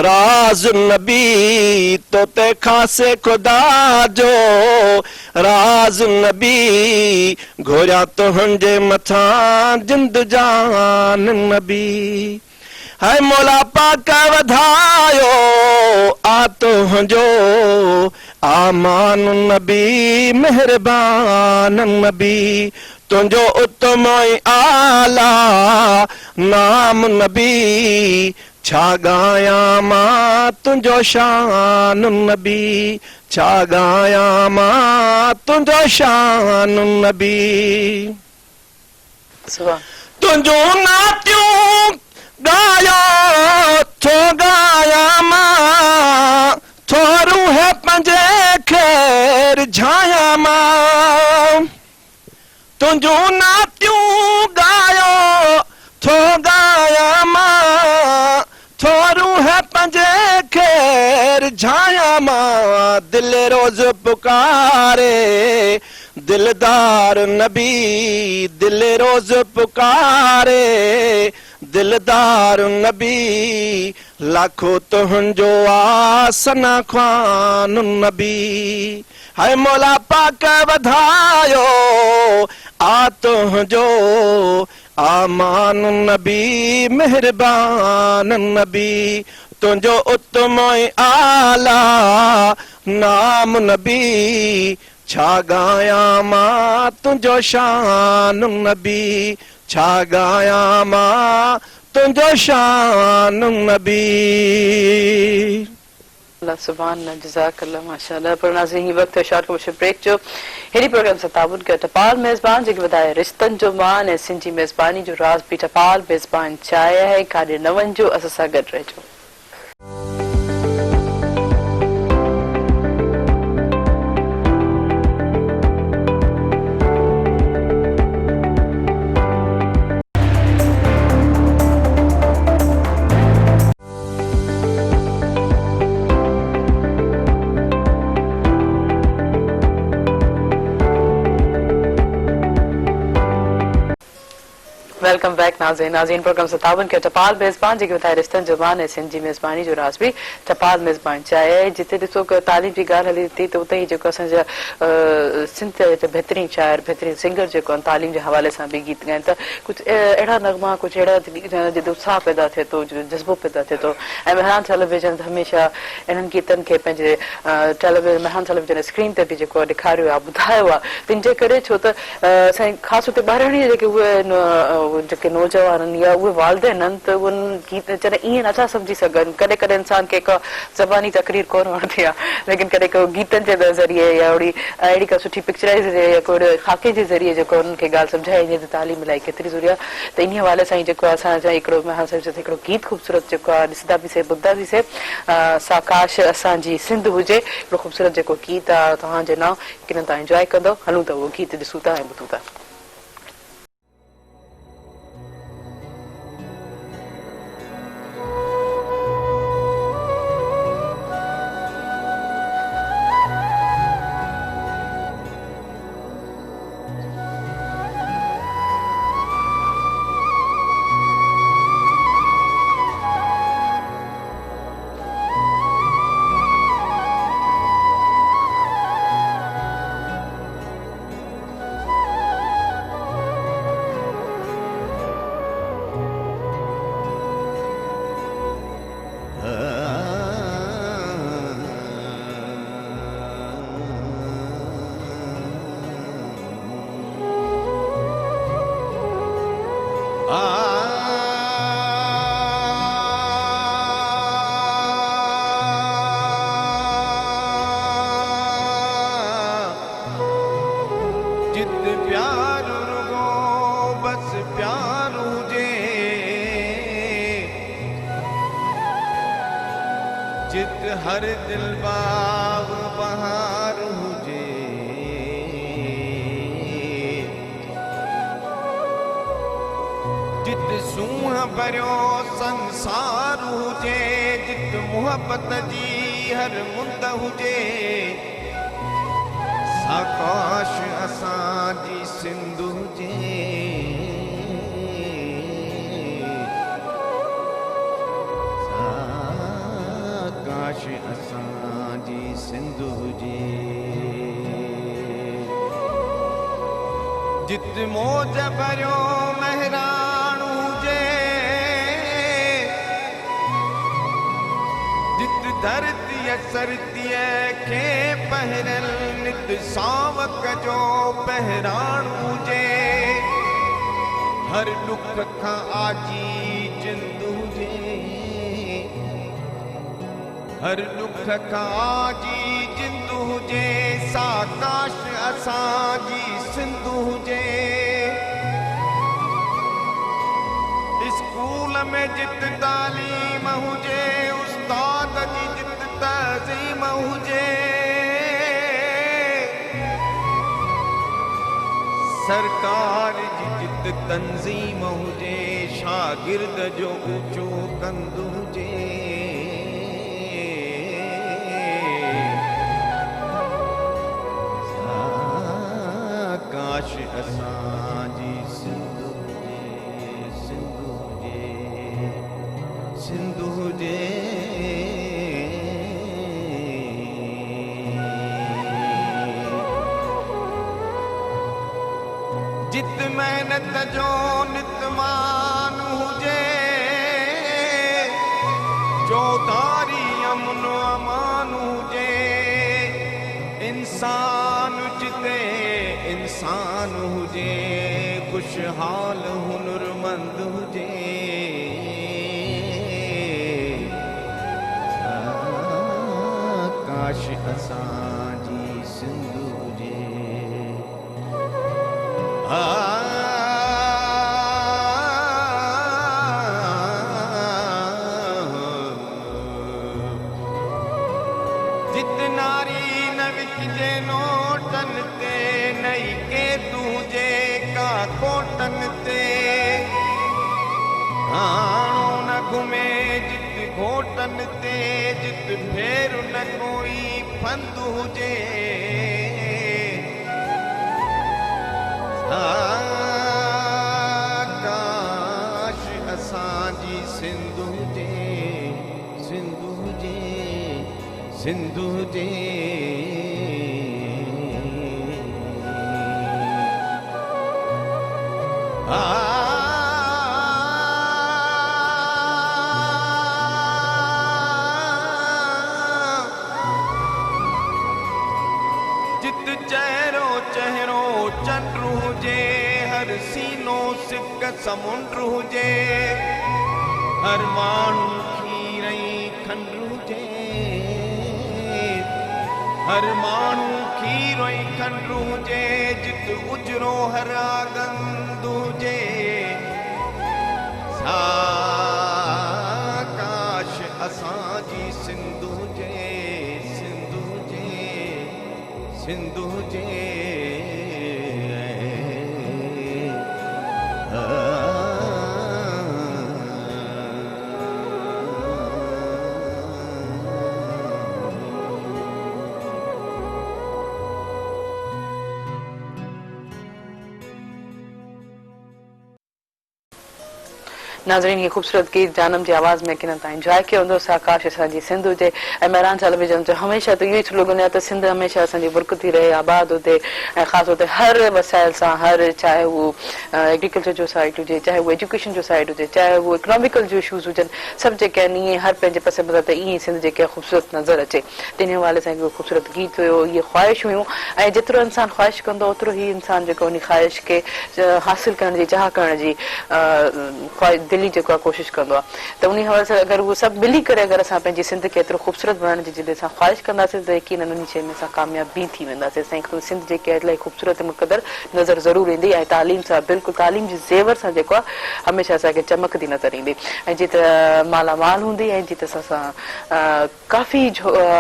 राज नबी तो ते खासे खुदा जो राज नबी घोरिया तो हंजे मथा जिंद जान नबी है मौला पाक वधायो आ तो हंजो आमान नबी मेहरबान नबी तुंजो उत्तम आला नाम नबी छा गाया मां तुंजो शान नबी छा गाया मां तुंजो शान नबी सुभान तुंजो नातियूं गाया थो गाया मां थोरू है पंजे खेर झाया मां तुंजो नातियूं गायो थो गाया मां थोरू है पंजे खेर झाया मां दिल रोज पुकारे दिलदार नबी दिल रोज पुकारे दिलदार नबी लाखो तुंहिंजो आसना ख्वान नबी है मौला पाक वधायो आ तुंहिंजो आमान नबी मेहरबान नबी तुंहिंजो उत्तम आला नाम नबी छा गाया मां तुंहिंजो शान नबी छा गाया मां तुंहिंजो शान नबी अल्लाह सुभान जज़ाकल्लाह माशाअल्लाह। पर नाज़रीन ही वक्त है शॉर्ट कमर्शियल ब्रेक जो हेरी प्रोग्राम से ताबुन के टपाल मेज़बान जेके वधाए रिश्तन जो मान ऐं सिंधी मेज़बानी जो राज़ भी टपाल मेज़बान चाहे है काॾे न वञिजो असां सां गॾु रहिजो। वेलकम बैक नाज़रीन प्रोग्राम से ताबन के टपाल मेज़बान जेके बताए रिश्तन जबान है सिंधी मेज़बानी जो राज़ भी टपाल मेज़बान चाहे जिते ॾिसो तालीम जी ॻाल्हि हले थी त उते ई जेको असांजा सिंध जा बहितरीन शाइर बहितरीन सिंगर जेको आहिनि तालीम जे हवाले सां बि गीत ॻाइनि त कुझु अहिड़ा नगमा कुझु अहिड़ा जिते उत्साह पैदा थिए थो जज़्बो पैदा थिए थो ऐं मेहरान टेलीविजन हमेशह इन्हनि गीतनि खे पंहिंजे मेहरान टेलीविजन स्क्रीन ते बि जेको ॾेखारियो आहे ॿुधायो आहे तंहिंजे करे छो त असांजी ख़ासि उते ॿारहणी जेके उहे जेके नौजवान या उहे वालदेन आहिनि त उन्हनि गीत जॾहिं ईअं नथा सम्झी सघनि कॾहिं कॾहिं इंसान खे का ज़बानी तकरीर कोन वणंदी आहे लेकिन कॾहिं को गीतनि जे ज़रिए या अहिड़ी का सुठी पिक्चराइज़ या को ख़ाके जे ज़रिए जेको उन्हनि खे ॻाल्हि सम्झाए ईअं त तालीम इलाही केतिरी ज़रूरी आहे त इन हवाले सां ई जेको आहे असांजा हिकिड़ो हिकिड़ो गीत ख़ूबसूरत जेको आहे ॾिसंदा बीसे ॿुधंदा बीसे साकाश असांजी सिंध हुजे हिकिड़ो ख़ूबसूरत जेको गीत आहे तव्हांजे नाम किन तव्हां इंजॉय कंदो हलूं त उहो गीत ॾिसूं था ऐं ॿुधूं था। हर दिल बाग बहार हुजे जित सूंह भरियो संसार हुजे जित मोहब्बत जी हर मुंद हुजे साकाश असांजी सिंध हुजे साकाश असांजी सिंध हुजे जित मौज भरियो महराण हुजे जित धरती सरती खे पहरल नित सावक जो पहराण हुजे हर दुख खां आजी जिंद हुजे हर दुख खां आजी जिंद हुजे साकाश असांजी सिंध हुजे स्कूल में जित तालीम हुजे उस्ताद जी जित तज़ीम हुजे सरकार जी जित तंज़ीम हुजे शागिर्द जो ऊंचो कंद हुजे साकाश असांजी सिंध हुजे सिंध हुजे जित मेहनत जो नितमान हुजे चौधारी अमन अमान हुजे इंसान जिते इंसान हुजे खुशहाल हुनरमंद हुजे काश असांजी सिंध हुजे जित नारी न विकजे नोटन ते नई के तुझे का कोटन ते हाणो न घुमे जित घोटन ते जित फेर न कोई फंद हुजे काश असांजी सिंध हुजे सिंध हुजे सिंध हुजे जित चेहरो चेहरो चंद्र हुजे हर सीनो सिक समुंड हुजे हर माण्हू खीरई खंड हुजे हर माण्हू खीरई खंड हुजे जित उजरो हर आगंद हुजे साकाश असांजी सिंध हुजे सिंध हुजे सिंध हुजे नाज़रीन ये खूबसूरत गीत जानम जी आवाज़ में किन ताईं एंजॉय कयो हूंदो साकाश असांजी सिंध हुजे ऐं मेहरान टेलीविजन जो हमेशह तो इहो ई स्लोगन आहे त सिंध हमेशह असांजी बरकती रहे आबाद हुजे ऐं ख़ासि तौर ते हर वसाइल सां हर चाहे उहो एग्रीकल्चर जो साइड हुजे चाहे उहो एजुकेशन जो साइड हुजे चाहे उहो इकोनॉमिकल जो इशूज़ हुजनि सभु जेके आहिनि ईअं हर पंहिंजे पसे पसे ते ईअं ई सिंध जेके ख़ूबसूरत नज़र अचे तिन हवाले सां हिकिड़ो ख़ूबसूरत गीत हुयो इहे ख़्वाहिश हुयूं ऐं जेतिरो इंसानु ख़्वाहिश कंदो ओतिरो ई इंसानु जेको उन ख़्वाहिश खे हासिल करण जी चाह करण जी दिली जेको आहे कोशिशि कंदो आहे त उन हवाले सां अगरि उहो सभु मिली करे अगरि असां पंहिंजी सिंध खे एतिरो ख़ूबसूरत बणाइण जी जॾहिं असां ख़्वाहिश कंदासीं त यकीन उन शइ में असां कामयाब बि थी वेंदासीं असांजी सिंध जेकी आहे इलाही ख़ूबसूरत मुक़दर नज़र ज़रूरु ईंदी ऐं तालीम सां बिल्कुलु तालीम जी ज़ेवर सां जेको आहे हमेशह असांखे चमकदी नज़र ईंदी ऐं जीअं त मालामाल हूंदी ऐं जीअं त असां काफ़ी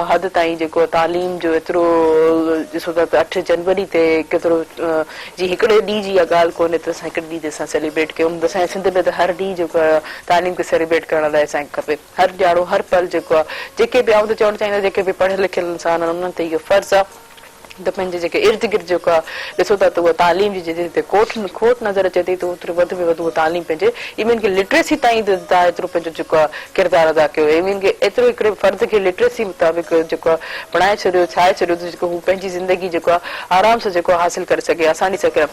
हद ताईं जेको तालीम जो एतिरो ॾिसो था त 8 जनवरी ते केतिरो जी हिकिड़े ॾींहं जी इहा ॻाल्हि कोन्हे त असां हिकिड़े ॾींहं ते असां सेलिब्रेट कयूं असांजे सिंध में त हर ॾींहुं जेको आहे तालीम खे सेलिब्रेट करण लाइ असांखे खपे हर ॼाणो हर पल जेको आहे जेके बि आऊं त चवणु चाहींदा जेके बि पढ़ियल लिखियल इंसान आहिनि उन्हनि ते इहो फ़र्ज़ु आहे त पंहिंजे जेके इर्द गिर्द जेको आहे ॾिसो था त उहा तालीम जी जिते खोट नज़र अचे थी त ओतिरी वधि में वधि उहा तालीम पंहिंजे इवन खे लिटरेसी ताईं तव्हां एतिरो पंहिंजो जेको आहे किरदारु अदा कयो इवन खे एतिरो हिकिड़े फर्द खे लिटरेसी मुताबिक़ जेको आहे बणाए छॾियो ठाहे छॾियो त जेको हू पंहिंजी ज़िंदगी जेको आहे आराम सां जेको हासिल करे सघे आसानी सां करे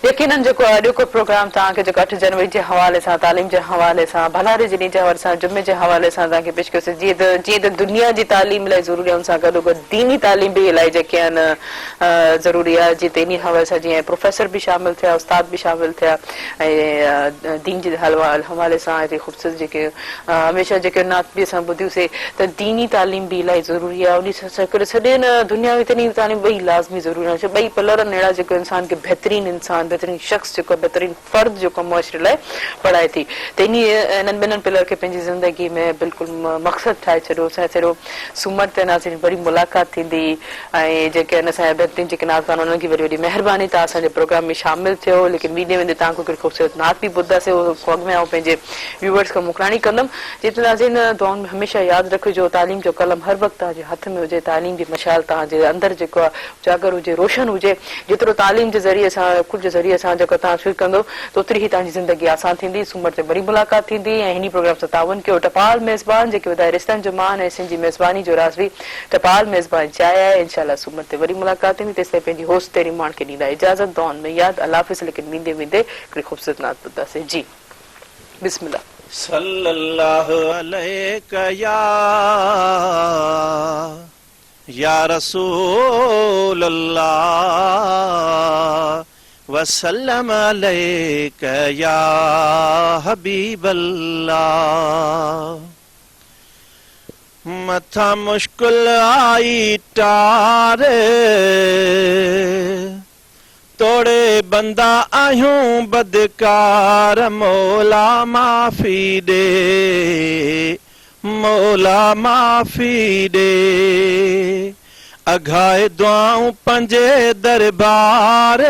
यकीनन जेको आहे अॼोको प्रोग्राम तव्हांखे जेको 8 जनवरी जे हवाले सां तालीम जे हवाले सां भलारे जे ॾींहं जे हवाले सां जुमे जे हवाले सां तव्हांखे पेश कयोसीं जीअं त दुनिया जी तालीम इलाही ज़रूरी आहे उन सां गॾोगॾु दीनी तालीम बि इलाही जेके आहिनि ज़रूरी आहे जीअं तेनी हवाले सां जीअं प्रोफेसर बि शामिल थिया उस्ताद बि शामिल थिया ऐं दीन जे हवाले सां हिते ख़ूबसूरत जेके हमेशह जेके नात बि असां ॿुधियूंसीं त दीनी तालीम बि इलाही ज़रूरी आहे उन सां गॾु सॼे न दुनियावी तरीन तालीम ॿई लाज़मी ज़रूरी आहे ॿई पिलर अहिड़ा जेको इंसान खे बहितरीन इंसान बहितरीन शख़्स जेको बहितरीन फर्द जेको मुआशरे लाइ पढ़ाए थी त इन्हनि ॿिन्हिनि पिलर खे पंहिंजी ज़िंदगी में बिल्कुलु मक़सदु ठाहे छॾियो असां सॼो सूमर ते नाज़रीन वरी मुलाक़ात थींदी ऐं जेके आहिनि असांजा बहितरीन जेके नाज़बान उन्हनि खे वरी वॾी महिरबानी तव्हां असांजे प्रोग्राम में शामिल थियो लेकिन वेंदे वेंदे तव्हांखे हिकिड़ी ख़ूबसूरत नात बि ॿुधासीं उहो अॻु में आउं पंहिंजे व्यूअर्स खां मोकिलाणी कंदमि जेतिरो नाज़रीन दुआउनि में हमेशह यादि रखिजो तालीम जो कलम हर वक़्तु तव्हांजे हथ में हुजे तालीम जी मशाल तव्हांजे अंदरि जेको आहे उजागर हुजे रोशन हुजे जेतिरो तालीम जे ज़रिए सां कुझु जे ज़रिए सां जेको तव्हां शुरू कंदो त ओतिरी ई तव्हांजी ज़िंदगी आसान थींदी सूमर ते वरी मुलाक़ात थींदी ऐं हिन प्रोग्राम सां तावन कयो टपाल मेज़बान जेके वधाए रिश्तनि जो मान ऐं सिंधी मेज़बानी जो राज़वी टपाल मेज़बान चाहे आहे इंशाल्लाह सूमर ते वरी मुलाक़ात थींदी तेसिताईं पंहिंजी होस्ट तेरी माण खे ॾींदा इजाज़त दुआउनि में यादि अल्लाह हाफ़िज़ लेकिन वेंदे वेंदे हिकिड़ी ख़ूबसूरत नात ॿुधासीं जी बिस्मिल्लाह सल्लल्लाहु अलैका या रसूल अल्लाह वसल्लम अलैका या हबीब अल्लाह मथा मुश्किल आई टारे तोड़े बंदा आयूं बदकार मौला माफ़ी दे मौला माफ़ी दे अघाए दुआऊं पंजे दरबार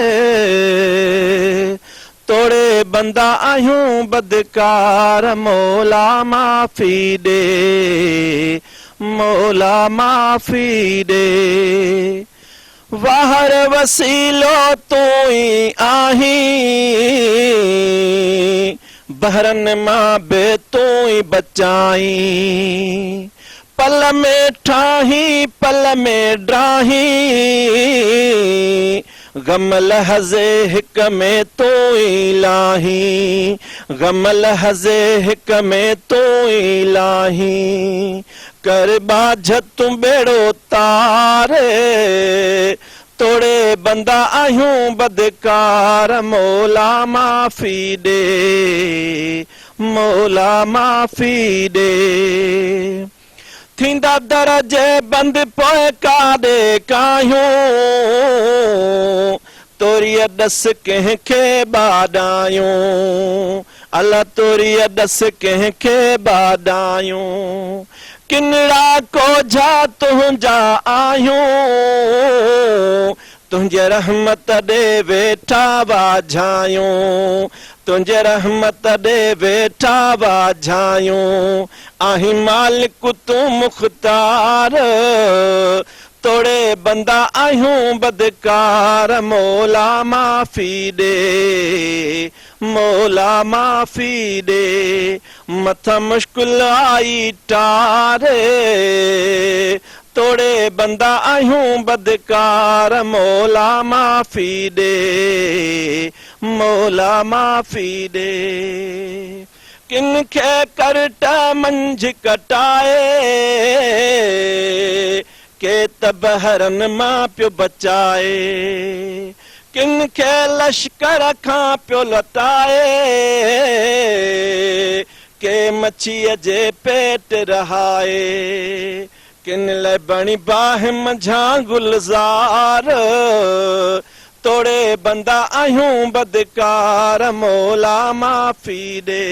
तोड़े बंदा आयूं बदकार मौला माफ़ी दे मौला माफ़ी दे वाहर वसीलो तू ही आही बहरन मां बे तू ही बचाई पल में ठाही पल में ड्राही गम लहज़े हिक में तू ही लाही गम लहज़े हिक में तू ही लाही कर बाझ तू बेड़ो तारे तोड़े बंदा आयूं बदकार मौला माफ़ी दे मौला माफ़ी दे थींदा दरजे बंद पोए काॾे कायूं तोरीअ डस कंहिंखे बाॾायूं अला तोरीअ डस कंहिंखे बाॾायूं किनड़ा कोझा तुंहिंजा आहियूं तुंहिंजे रहमत ॾे वेठा वाझायूं तुंहिंजे रहमत ॾे वेठा वाझायूं आहीं मालिक तूं मुख़्तार तोड़े बंदा आहियूं बदकार मौला माफ़ी दे मौला माफ़ी दे मथा मुश्किल आई टारे तोड़े बंदा आहियूं बदकार मौला माफ़ी दे मौला माफ़ी दे किन खे करट मंझ कटाए के तबहरन मां पियो बचाए किन खे लश्कर खां पियो लटाए के मच्छीअ जे पेट रहाए किन लाइ बणी बाह मंझां गुलज़ार तोड़े बंदा आहियूं बदकार मौला माफ़ी दे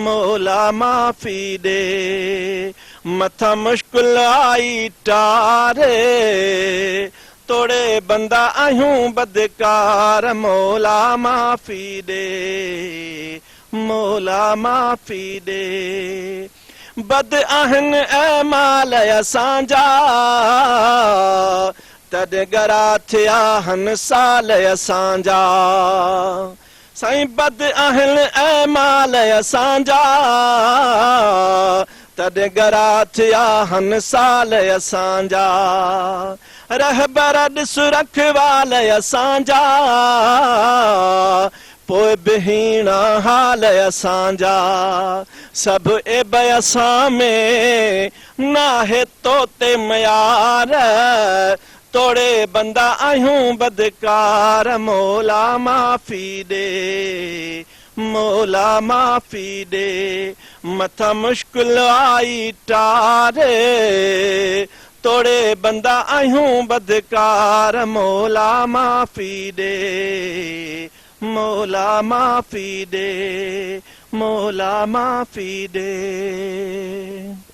मौला माफ़ी दे मथा मुश्किल आई टारे तोड़े बंदा आहियूं बदकार मौला माफ़ी दे मौला माफ़ी दे बद आहिनि ऐं माल असांजा तद गरा थिया हन साल असांजा साईं बद अहल ऐ माल असांजा तद गरा थिया हन साल असांजा रहबर ॾिस रखवाल असांजा पोइ बहीण हाल असांजा सभु एब असां में नाहे तोते मयार तोड़े बंदा आहियूं बदकार मौला माफ़ी ॾे मौला माफ़ी ॾे मथां मुश्किल आई टारे तोड़े बंदा आहियूं बदकार मौला माफ़ी ॾे मौला माफ़ी ॾे मौला माफ़ी ॾे